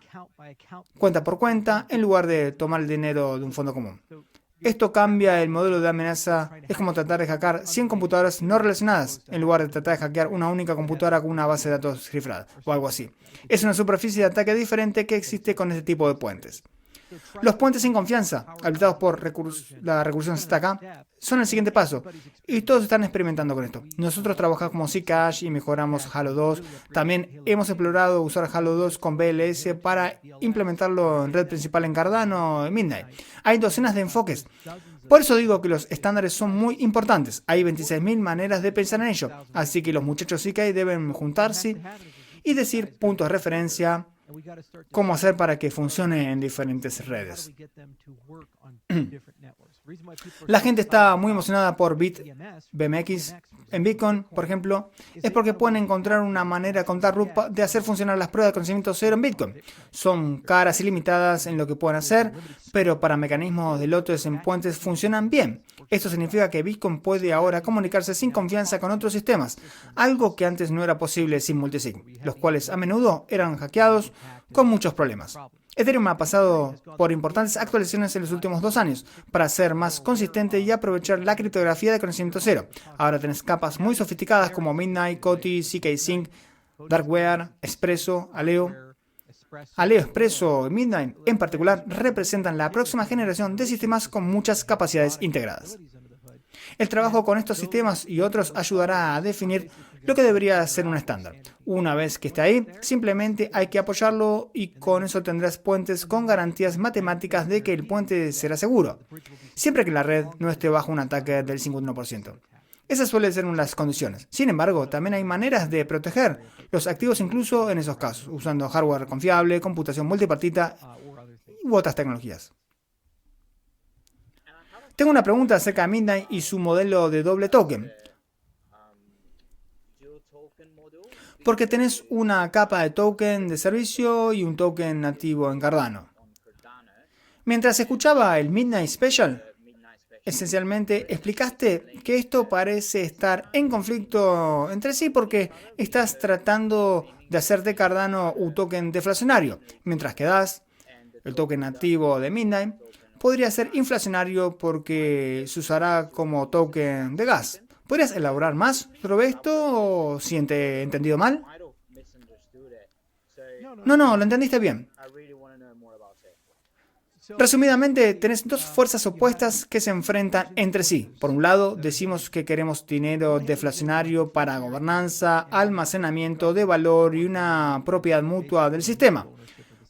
cuenta por cuenta en lugar de tomar el dinero de un fondo común. Esto cambia el modelo de amenaza. Es como tratar de hackear 100 computadoras no relacionadas en lugar de tratar de hackear una única computadora con una base de datos cifrada o algo así. Es una superficie de ataque diferente que existe con este tipo de puentes. Los puentes sin confianza, habilitados por la recursión ZK, son el siguiente paso, y todos están experimentando con esto. Nosotros trabajamos como Zcash y mejoramos Halo 2. También hemos explorado usar Halo 2 con BLS para implementarlo en red principal en Cardano, en Midnight. Hay docenas de enfoques. Por eso digo que los estándares son muy importantes. Hay 26.000 maneras de pensar en ello, así que los muchachos Zk deben juntarse y decir puntos de referencia, cómo hacer para que funcione en diferentes redes. La gente está muy emocionada por BitBMX. En Bitcoin, por ejemplo, es porque pueden encontrar una manera con Taproot de hacer funcionar las pruebas de conocimiento cero en Bitcoin. Son caras y limitadas en lo que pueden hacer, pero para mecanismos de lotes en puentes funcionan bien. Esto significa que Bitcoin puede ahora comunicarse sin confianza con otros sistemas, algo que antes no era posible sin multisig, los cuales a menudo eran hackeados con muchos problemas. Ethereum ha pasado por importantes actualizaciones en los últimos 2 años para ser más consistente y aprovechar la criptografía de conocimiento cero. Ahora tenés capas muy sofisticadas como Midnight, Coti, ZK Sync, Darkware, Espresso, Aleo. Aleo, Espresso y Midnight en particular representan la próxima generación de sistemas con muchas capacidades integradas. El trabajo con estos sistemas y otros ayudará a definir lo que debería ser un estándar. Una vez que esté ahí, simplemente hay que apoyarlo y con eso tendrás puentes con garantías matemáticas de que el puente será seguro, siempre que la red no esté bajo un ataque del 51%. Esas suelen ser las condiciones. Sin embargo, también hay maneras de proteger los activos incluso en esos casos, usando hardware confiable, computación multipartita u otras tecnologías. Tengo una pregunta acerca de Midnight y su modelo de doble token. Porque tenés una capa de token de servicio y un token nativo en Cardano. Mientras escuchaba el Midnight Special, esencialmente explicaste que esto parece estar en conflicto entre sí porque estás tratando de hacer de Cardano un token deflacionario, mientras que DAS, el token nativo de Midnight, podría ser inflacionario porque se usará como token de gas. ¿Podrías elaborar más sobre esto o si he entendido mal? No, lo entendiste bien. Resumidamente, tenés dos fuerzas opuestas que se enfrentan entre sí. Por un lado, decimos que queremos dinero deflacionario para gobernanza, almacenamiento de valor y una propiedad mutua del sistema.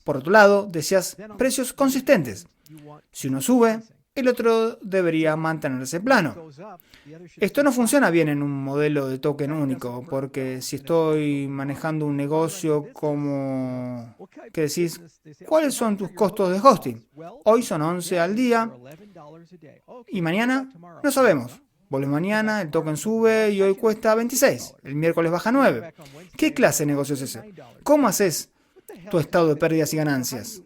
Por otro lado, deseas precios consistentes. Si uno sube, el otro debería mantenerse plano. Esto no funciona bien en un modelo de token único, porque si estoy manejando un negocio como que decís, ¿cuáles son tus costos de hosting? Hoy son 11 al día y mañana no sabemos. Vuelve mañana, el token sube y hoy cuesta 26, el miércoles baja 9. ¿Qué clase de negocio es ese? ¿Cómo haces tu estado de pérdidas y ganancias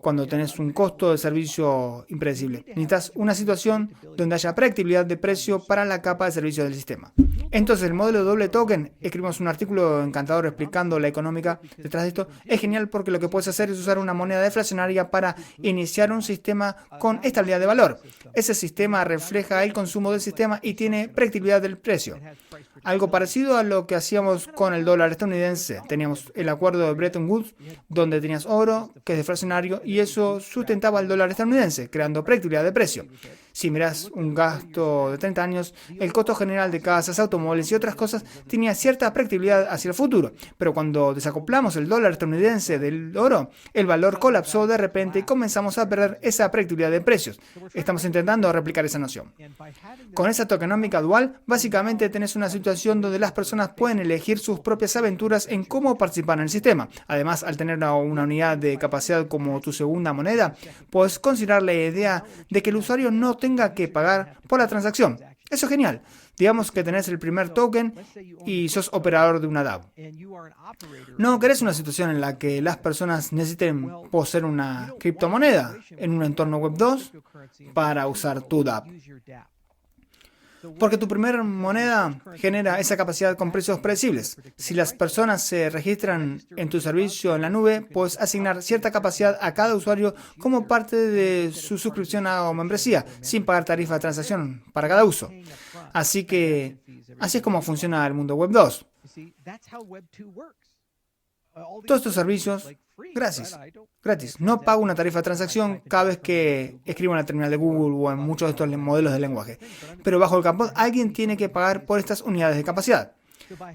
cuando tenés un costo de servicio impredecible? Necesitas una situación donde haya predictibilidad de precio para la capa de servicio del sistema. Entonces, el modelo de doble token, escribimos un artículo encantador explicando la económica detrás de esto, es genial porque lo que puedes hacer es usar una moneda deflacionaria para iniciar un sistema con estabilidad de valor. Ese sistema refleja el consumo del sistema y tiene predictibilidad del precio. Algo parecido a lo que hacíamos con el dólar estadounidense. Teníamos el acuerdo de Bretton Woods, donde tenías oro, que es deflacionario, y eso sustentaba el dólar estadounidense, creando predictibilidad de precio. Si miras un gasto de 30 años, el costo general de casas, automóviles y otras cosas tenía cierta predictibilidad hacia el futuro. Pero cuando desacoplamos el dólar estadounidense del oro, el valor colapsó de repente y comenzamos a perder esa predictibilidad de precios. Estamos intentando replicar esa noción. Con esa tokenómica dual, básicamente tenés una situación donde las personas pueden elegir sus propias aventuras en cómo participar en el sistema. Además, al tener una unidad de capacidad como tu segunda moneda, puedes considerar la idea de que el usuario no tenga que pagar por la transacción. Eso es genial. Digamos que tenés el primer token y sos operador de una DAO. ¿No querés una situación en la que las personas necesiten poseer una criptomoneda en un entorno Web 2 para usar tu DApp? Porque tu primera moneda genera esa capacidad con precios predecibles. Si las personas se registran en tu servicio en la nube, puedes asignar cierta capacidad a cada usuario como parte de su suscripción o membresía, sin pagar tarifa de transacción para cada uso. Así es como funciona el mundo Web 2. Todos estos servicios, gratis. No pago una tarifa de transacción cada vez que escribo en la terminal de Google o en muchos de estos modelos de lenguaje. Pero bajo el capó, alguien tiene que pagar por estas unidades de capacidad.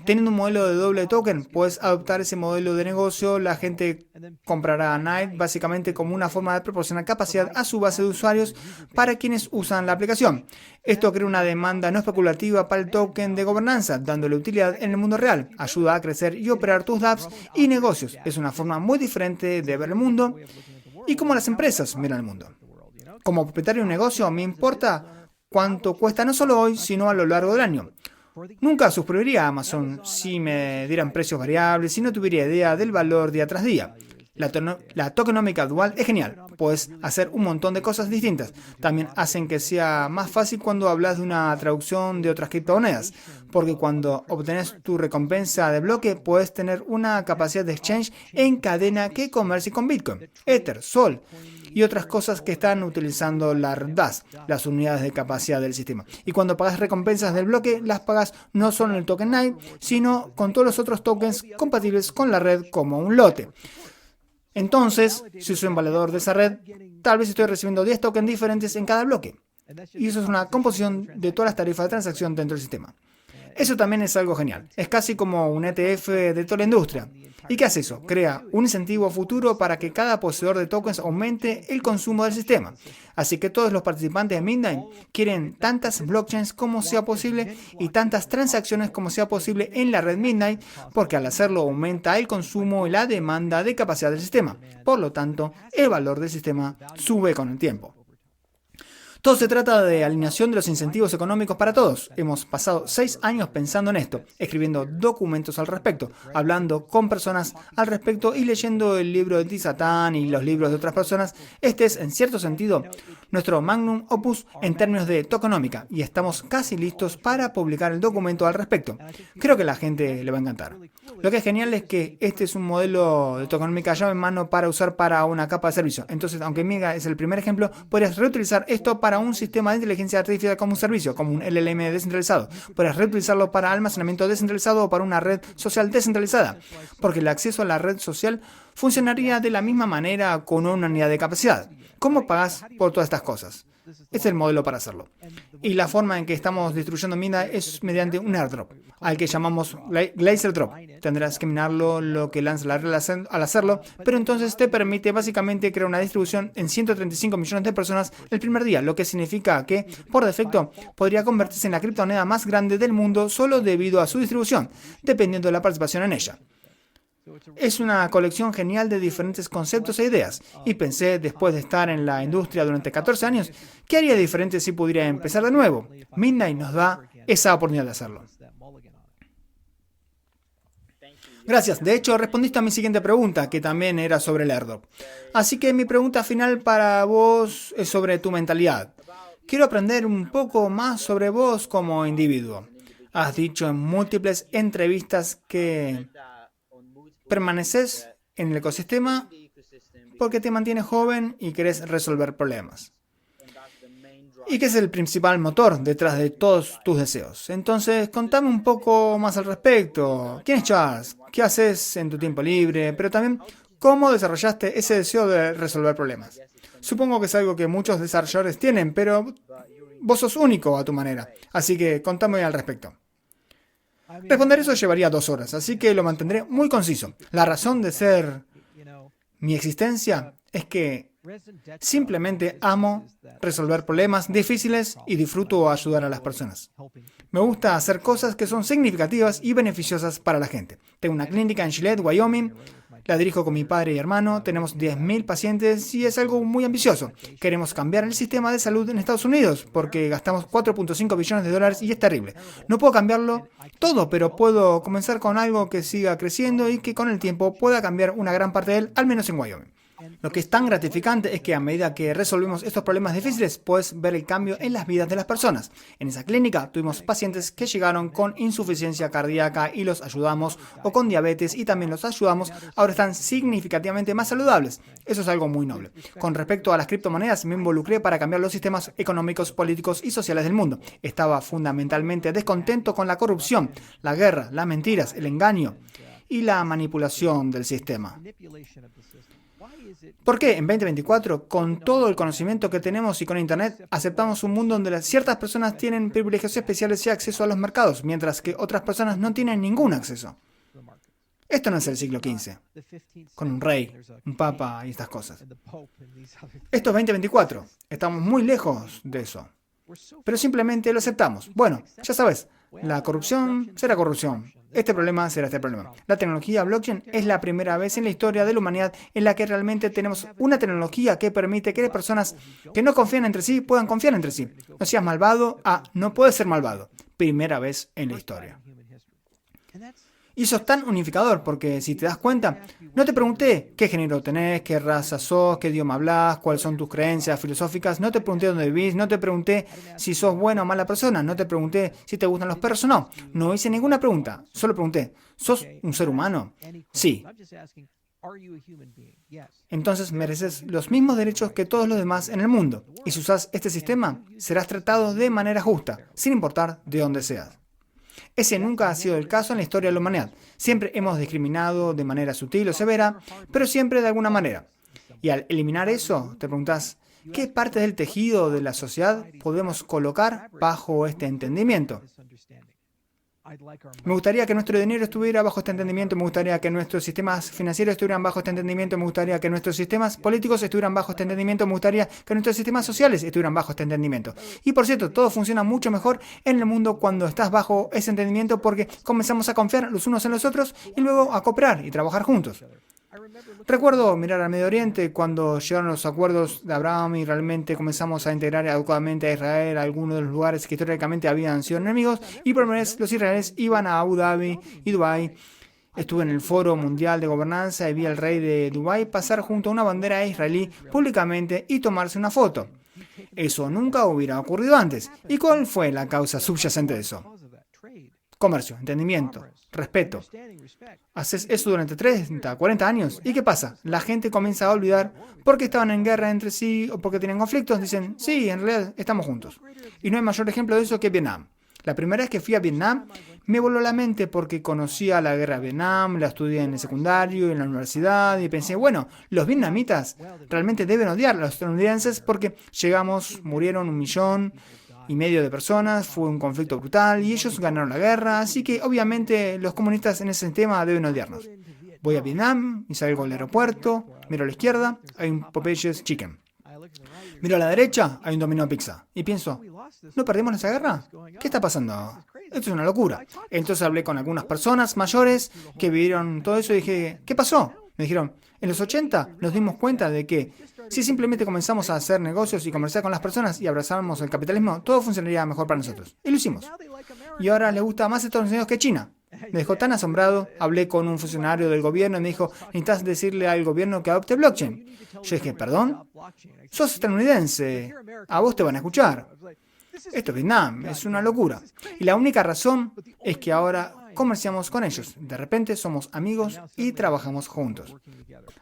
Teniendo un modelo de doble token, puedes adoptar ese modelo de negocio. La gente comprará a Night básicamente como una forma de proporcionar capacidad a su base de usuarios para quienes usan la aplicación. Esto crea una demanda no especulativa para el token de gobernanza, dándole utilidad en el mundo real. Ayuda a crecer y operar tus dApps y negocios. Es una forma muy diferente de ver el mundo y cómo las empresas miran el mundo. Como propietario de un negocio, me importa cuánto cuesta no solo hoy, sino a lo largo del año. Nunca suscribiría a Amazon si me dieran precios variables, si no tuviera idea del valor día tras día. La tokenómica dual es genial. Puedes hacer un montón de cosas distintas. También hacen que sea más fácil cuando hablas de una traducción de otras criptomonedas, porque cuando obtenés tu recompensa de bloque, puedes tener una capacidad de exchange en cadena que comercie con Bitcoin, Ether, Sol y otras cosas que están utilizando la red DAS, las unidades de capacidad del sistema. Y cuando pagas recompensas del bloque, las pagas no solo en el token Night, sino con todos los otros tokens compatibles con la red como un lote. Entonces, si soy un valedor de esa red, tal vez estoy recibiendo 10 tokens diferentes en cada bloque. Y eso es una composición de todas las tarifas de transacción dentro del sistema. Eso también es algo genial. Es casi como un ETF de toda la industria. ¿Y qué hace eso? Crea un incentivo futuro para que cada poseedor de tokens aumente el consumo del sistema. Así que todos los participantes de Midnight quieren tantas blockchains como sea posible y tantas transacciones como sea posible en la red Midnight, porque al hacerlo aumenta el consumo y la demanda de capacidad del sistema. Por lo tanto, el valor del sistema sube con el tiempo. Todo se trata de alineación de los incentivos económicos para todos. Hemos pasado 6 años pensando en esto, escribiendo documentos al respecto, hablando con personas al respecto y leyendo el libro de Tizatán y los libros de otras personas. Este es, en cierto sentido, nuestro magnum opus en términos de tokenómica y estamos casi listos para publicar el documento al respecto. Creo que a la gente le va a encantar. Lo que es genial es que este es un modelo de tokenómica llave en mano para usar para una capa de servicio. Entonces, aunque Miga es el primer ejemplo, podrías reutilizar esto para un sistema de inteligencia artificial como un servicio, como un LLM descentralizado. Podrías reutilizarlo para almacenamiento descentralizado o para una red social descentralizada, porque el acceso a la red social funcionaría de la misma manera con una unidad de capacidad. ¿Cómo pagas por todas estas cosas? Es el modelo para hacerlo. Y la forma en que estamos distribuyendo mina es mediante un airdrop, al que llamamos Glacier Drop. Tendrás que minarlo lo que lanza la red al hacerlo, pero entonces te permite básicamente crear una distribución en 135 millones de personas el primer día, lo que significa que, por defecto, podría convertirse en la criptomoneda más grande del mundo solo debido a su distribución, dependiendo de la participación en ella. Es una colección genial de diferentes conceptos e ideas, y pensé, después de estar en la industria durante 14 años, ¿qué haría diferente si pudiera empezar de nuevo? Midnight nos da esa oportunidad de hacerlo. Gracias. De hecho, respondiste a mi siguiente pregunta, que también era sobre el airdrop. Así que mi pregunta final para vos es sobre tu mentalidad. Quiero aprender un poco más sobre vos como individuo. Has dicho en múltiples entrevistas que permaneces en el ecosistema porque te mantienes joven y querés resolver problemas. Y que es el principal motor detrás de todos tus deseos. Entonces, contame un poco más al respecto. ¿Quién es Charles? ¿Qué haces en tu tiempo libre? Pero también, ¿cómo desarrollaste ese deseo de resolver problemas? Supongo que es algo que muchos desarrolladores tienen, pero vos sos único a tu manera. Así que contame al respecto. Responder eso llevaría 2 horas, así que lo mantendré muy conciso. La razón de ser mi existencia es que simplemente amo resolver problemas difíciles y disfruto ayudar a las personas. Me gusta hacer cosas que son significativas y beneficiosas para la gente. Tengo una clínica en Gillette, Wyoming. La dirijo con mi padre y hermano. Tenemos 10.000 pacientes y es algo muy ambicioso. Queremos cambiar el sistema de salud en Estados Unidos porque gastamos 4.5 billones de dólares y es terrible. No puedo cambiarlo todo, pero puedo comenzar con algo que siga creciendo y que con el tiempo pueda cambiar una gran parte de él, al menos en Wyoming. Lo que es tan gratificante es que a medida que resolvemos estos problemas difíciles, puedes ver el cambio en las vidas de las personas. En esa clínica tuvimos pacientes que llegaron con insuficiencia cardíaca y los ayudamos, o con diabetes y también los ayudamos, ahora están significativamente más saludables. Eso es algo muy noble. Con respecto a las criptomonedas, me involucré para cambiar los sistemas económicos, políticos y sociales del mundo. Estaba fundamentalmente descontento con la corrupción, la guerra, las mentiras, el engaño y la manipulación del sistema. ¿Por qué en 2024, con todo el conocimiento que tenemos y con Internet, aceptamos un mundo donde ciertas personas tienen privilegios especiales y acceso a los mercados, mientras que otras personas no tienen ningún acceso? Esto no es el siglo XV, con un rey, un papa y estas cosas. Esto es 2024. Estamos muy lejos de eso. Pero simplemente lo aceptamos. Bueno, ya sabes, la corrupción será corrupción. Este problema será este problema. La tecnología blockchain es la primera vez en la historia de la humanidad en la que realmente tenemos una tecnología que permite que las personas que no confían entre sí puedan confiar entre sí. No seas malvado, no puedes ser malvado. Primera vez en la historia. Y eso es tan unificador porque, si te das cuenta, no te pregunté qué género tenés, qué raza sos, qué idioma hablas, cuáles son tus creencias filosóficas, no te pregunté dónde vivís, no te pregunté si sos buena o mala persona, no te pregunté si te gustan los perros o no. No hice ninguna pregunta, solo pregunté, ¿sos un ser humano? Sí. Entonces mereces los mismos derechos que todos los demás en el mundo. Y si usas este sistema, serás tratado de manera justa, sin importar de dónde seas. Ese nunca ha sido el caso en la historia de la humanidad. Siempre hemos discriminado de manera sutil o severa, pero siempre de alguna manera. Y al eliminar eso, te preguntas, ¿qué partes del tejido de la sociedad podemos colocar bajo este entendimiento? Me gustaría que nuestro dinero estuviera bajo este entendimiento, me gustaría que nuestros sistemas financieros estuvieran bajo este entendimiento, me gustaría que nuestros sistemas políticos estuvieran bajo este entendimiento, me gustaría que nuestros sistemas sociales estuvieran bajo este entendimiento. Y por cierto, todo funciona mucho mejor en el mundo cuando estás bajo ese entendimiento porque comenzamos a confiar los unos en los otros y luego a cooperar y trabajar juntos. Recuerdo mirar al Medio Oriente cuando llegaron los acuerdos de Abraham y realmente comenzamos a integrar adecuadamente a Israel a algunos de los lugares que históricamente habían sido enemigos y por primera vez los israelíes iban a Abu Dhabi y Dubái. Estuve en el Foro Mundial de Gobernanza y vi al rey de Dubái pasar junto a una bandera israelí públicamente y tomarse una foto. Eso nunca hubiera ocurrido antes. ¿Y cuál fue la causa subyacente de eso? Comercio, entendimiento, respeto. Haces eso durante 30, 40 años. ¿Y qué pasa? La gente comienza a olvidar porque estaban en guerra entre sí o porque tenían conflictos. Dicen, sí, en realidad estamos juntos. Y no hay mayor ejemplo de eso que Vietnam. La primera vez que fui a Vietnam me voló la mente porque conocía la guerra de Vietnam, la estudié en el secundario y en la universidad y pensé, bueno, los vietnamitas realmente deben odiar a los estadounidenses porque llegamos, murieron 1,5 millones de personas, fue un conflicto brutal y ellos ganaron la guerra, así que obviamente los comunistas en ese sistema deben odiarnos. Voy a Vietnam y salgo del aeropuerto, miro a la izquierda, hay un Popeyes Chicken. Miro a la derecha, hay un Domino Pizza. Y pienso, ¿no perdimos esa guerra? ¿Qué está pasando? Esto es una locura. Entonces hablé con algunas personas mayores que vivieron todo eso y dije, ¿qué pasó? Me dijeron, en los 80 nos dimos cuenta de que si simplemente comenzamos a hacer negocios y conversar con las personas y abrazáramos el capitalismo, todo funcionaría mejor para nosotros. Y lo hicimos. Y ahora les gusta más Estados Unidos que China. Me dejó tan asombrado, hablé con un funcionario del gobierno y me dijo, necesitas decirle al gobierno que adopte blockchain. Yo dije, ¿perdón? Sos estadounidense, a vos te van a escuchar. Esto es Vietnam, es una locura. Y la única razón es que ahora comerciamos con ellos. De repente somos amigos y trabajamos juntos.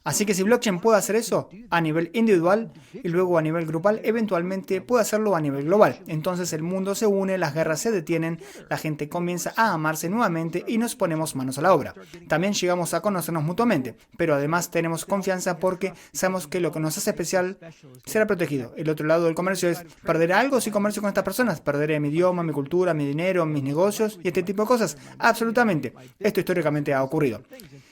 Así que si blockchain puede hacer eso a nivel individual y luego a nivel grupal, eventualmente puede hacerlo a nivel global. Entonces el mundo se une, las guerras se detienen, la gente comienza a amarse nuevamente y nos ponemos manos a la obra. También llegamos a conocernos mutuamente, pero además tenemos confianza porque sabemos que lo que nos hace especial será protegido. El otro lado del comercio es, ¿perderé algo si comercio con estas personas? ¿Perderé mi idioma, mi cultura, mi dinero, mis negocios y este tipo de cosas? Absolutamente. Esto históricamente ha ocurrido.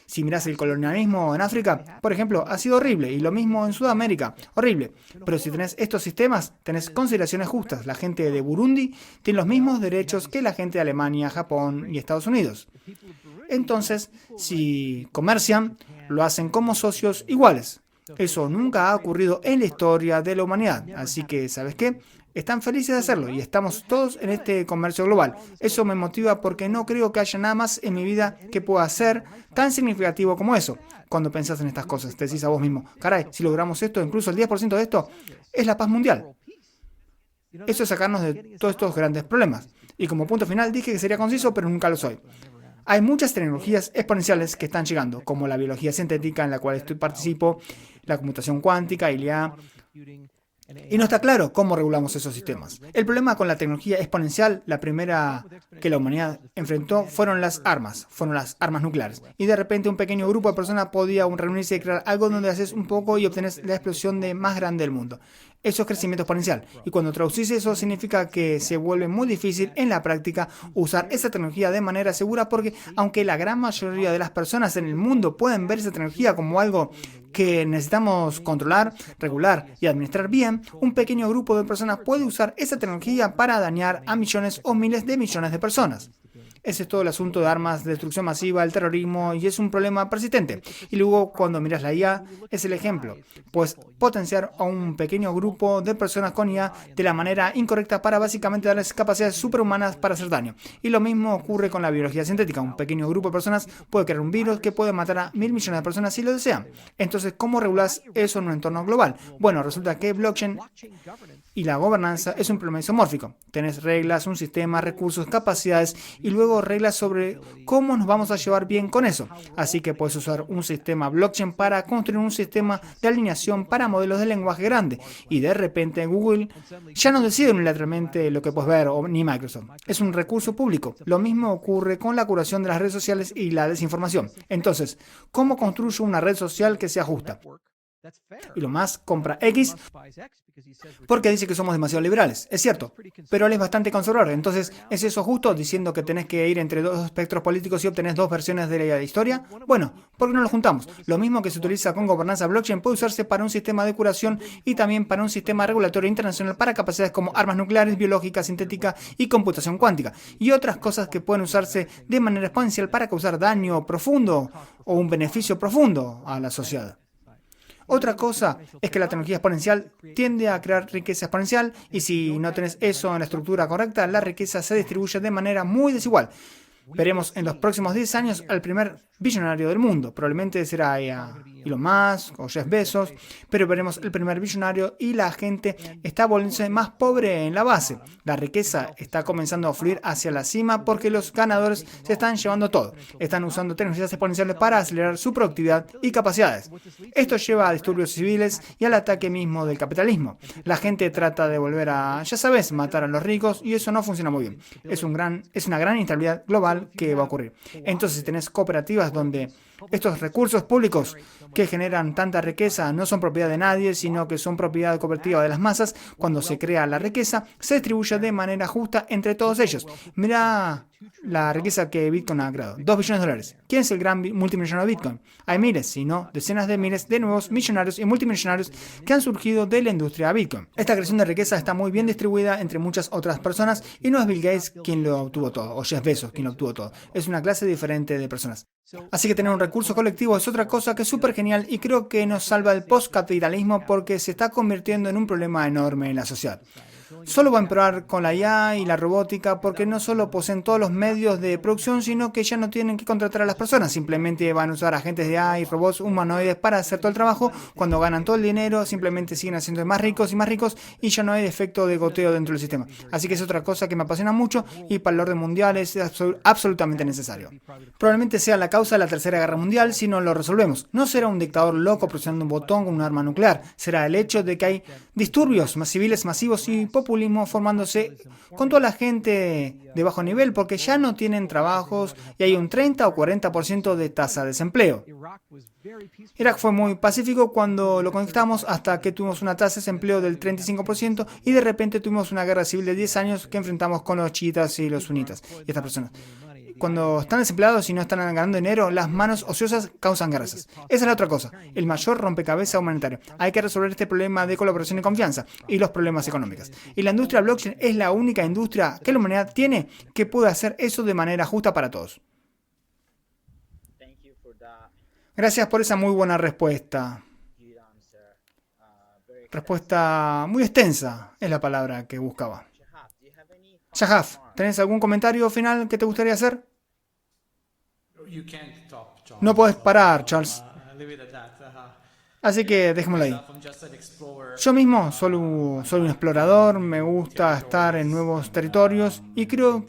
Si miras el colonialismo en África, por ejemplo, ha sido horrible, y lo mismo en Sudamérica, horrible. Pero si tenés estos sistemas, tenés consideraciones justas. La gente de Burundi tiene los mismos derechos que la gente de Alemania, Japón y Estados Unidos. Entonces, si comercian, lo hacen como socios iguales. Eso nunca ha ocurrido en la historia de la humanidad. Así que, ¿sabes qué? Están felices de hacerlo y estamos todos en este comercio global. Eso me motiva porque no creo que haya nada más en mi vida que pueda ser tan significativo como eso. Cuando pensás en estas cosas, te decís a vos mismo, caray, si logramos esto, incluso el 10% de esto, es la paz mundial. Eso es sacarnos de todos estos grandes problemas. Y como punto final dije que sería conciso, pero nunca lo soy. Hay muchas tecnologías exponenciales que están llegando, como la biología sintética en la cual participo, la computación cuántica y la IA. Y no está claro cómo regulamos esos sistemas. El problema con la tecnología exponencial, la primera que la humanidad enfrentó, fueron las armas nucleares. Y de repente un pequeño grupo de personas podía reunirse y crear algo donde haces un poco y obtenés la explosión más grande del mundo. Eso es crecimiento exponencial. Y cuando traducís eso significa que se vuelve muy difícil en la práctica usar esa tecnología de manera segura porque aunque la gran mayoría de las personas en el mundo pueden ver esa tecnología como algo que necesitamos controlar, regular y administrar bien, un pequeño grupo de personas puede usar esa tecnología para dañar a millones o miles de millones de personas. Ese es todo el asunto de armas de destrucción masiva, el terrorismo, y es un problema persistente. Y luego, cuando miras la IA, es el ejemplo. Puedes potenciar a un pequeño grupo de personas con IA de la manera incorrecta para básicamente darles capacidades superhumanas para hacer daño. Y lo mismo ocurre con la biología sintética. Un pequeño grupo de personas puede crear un virus que puede matar a 1.000 millones de personas si lo desean. Entonces, ¿cómo regulas eso en un entorno global? Bueno, resulta que blockchain y la gobernanza es un problema isomórfico. Tenés reglas, un sistema, recursos, capacidades y luego reglas sobre cómo nos vamos a llevar bien con eso. Así que puedes usar un sistema blockchain para construir un sistema de alineación para modelos de lenguaje grande. Y de repente Google ya no decide unilateralmente lo que puedes ver, o ni Microsoft. Es un recurso público. Lo mismo ocurre con la curación de las redes sociales y la desinformación. Entonces, ¿cómo construyo una red social que sea justa? Elon Musk compra X porque dice que somos demasiado liberales. Es cierto, pero él es bastante conservador. Entonces, ¿es eso justo diciendo que tenés que ir entre dos espectros políticos y obtenés dos versiones de la historia? Bueno, ¿por qué no lo juntamos? Lo mismo que se utiliza con gobernanza blockchain puede usarse para un sistema de curación y también para un sistema regulatorio internacional para capacidades como armas nucleares, biológica, sintética y computación cuántica. Y otras cosas que pueden usarse de manera exponencial para causar daño profundo o un beneficio profundo a la sociedad. Otra cosa es que la tecnología exponencial tiende a crear riqueza exponencial y si no tenés eso en la estructura correcta, la riqueza se distribuye de manera muy desigual. Veremos en los próximos 10 años al primer billonario del mundo. Probablemente será Elon Musk o Jeff Bezos, pero veremos el primer billonario y la gente está volviéndose más pobre en la base. La riqueza está comenzando a fluir hacia la cima porque los ganadores se están llevando todo. Están usando tecnologías exponenciales para acelerar su productividad y capacidades. Esto lleva a disturbios civiles y al ataque mismo del capitalismo. La gente trata de volver a, ya sabes, matar a los ricos y eso no funciona muy bien. Es una gran inestabilidad global que va a ocurrir. Entonces, si tenés cooperativas donde estos recursos públicos que generan tanta riqueza no son propiedad de nadie, sino que son propiedad cooperativa de las masas, cuando se crea la riqueza, se distribuye de manera justa entre todos ellos. Mira la riqueza que Bitcoin ha creado. 2 billones de dólares. ¿Quién es el gran multimillonario de Bitcoin? Hay miles, si no decenas de miles de nuevos millonarios y multimillonarios que han surgido de la industria Bitcoin. Esta creación de riqueza está muy bien distribuida entre muchas otras personas y no es Bill Gates quien lo obtuvo todo, o Jeff Bezos quien lo obtuvo todo. Es una clase diferente de personas. Así que tener un recurso colectivo es otra cosa que es súper genial y creo que nos salva el postcapitalismo porque se está convirtiendo en un problema enorme en la sociedad. Solo va a empeorar con la IA y la robótica porque no solo poseen todos los medios de producción, sino que ya no tienen que contratar a las personas. Simplemente van a usar agentes de AI y robots humanoides para hacer todo el trabajo. Cuando ganan todo el dinero, simplemente siguen haciendo más ricos y ya no hay efecto de goteo dentro del sistema. Así que es otra cosa que me apasiona mucho y para el orden mundial es absolutamente necesario. Probablemente sea la causa de la Tercera Guerra Mundial si no lo resolvemos. No será un dictador loco presionando un botón con un arma nuclear. Será el hecho de que hay disturbios civiles masivos y populismo formándose con toda la gente de bajo nivel porque ya no tienen trabajos y hay un 30 o 40% de tasa de desempleo. Irak fue muy pacífico cuando lo conquistamos hasta que tuvimos una tasa de desempleo del 35% y de repente tuvimos una guerra civil de 10 años que enfrentamos con los chiitas y los sunitas y estas personas. Cuando están desempleados y no están ganando dinero, las manos ociosas causan guerras. Esa es la otra cosa, el mayor rompecabezas humanitario. Hay que resolver este problema de colaboración y confianza y los problemas económicos. Y la industria blockchain es la única industria que la humanidad tiene que puede hacer eso de manera justa para todos. Gracias por esa muy buena respuesta. Respuesta muy extensa es la palabra que buscaba. Shahaf, ¿tenés algún comentario final que te gustaría hacer? No puedes parar, Charles. Así que dejémoslo ahí. Yo mismo soy un explorador, me gusta estar en nuevos territorios y creo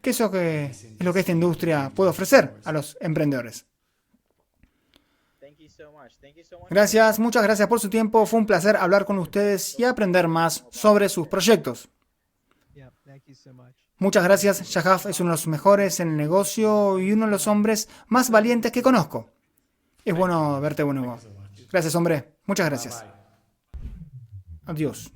que eso es lo que esta industria puede ofrecer a los emprendedores. Gracias, muchas gracias por su tiempo. Fue un placer hablar con ustedes y aprender más sobre sus proyectos. Muchas gracias, Shahaf es uno de los mejores en el negocio y uno de los hombres más valientes que conozco. Es bueno verte de nuevo. Gracias, hombre. Muchas gracias. Adiós.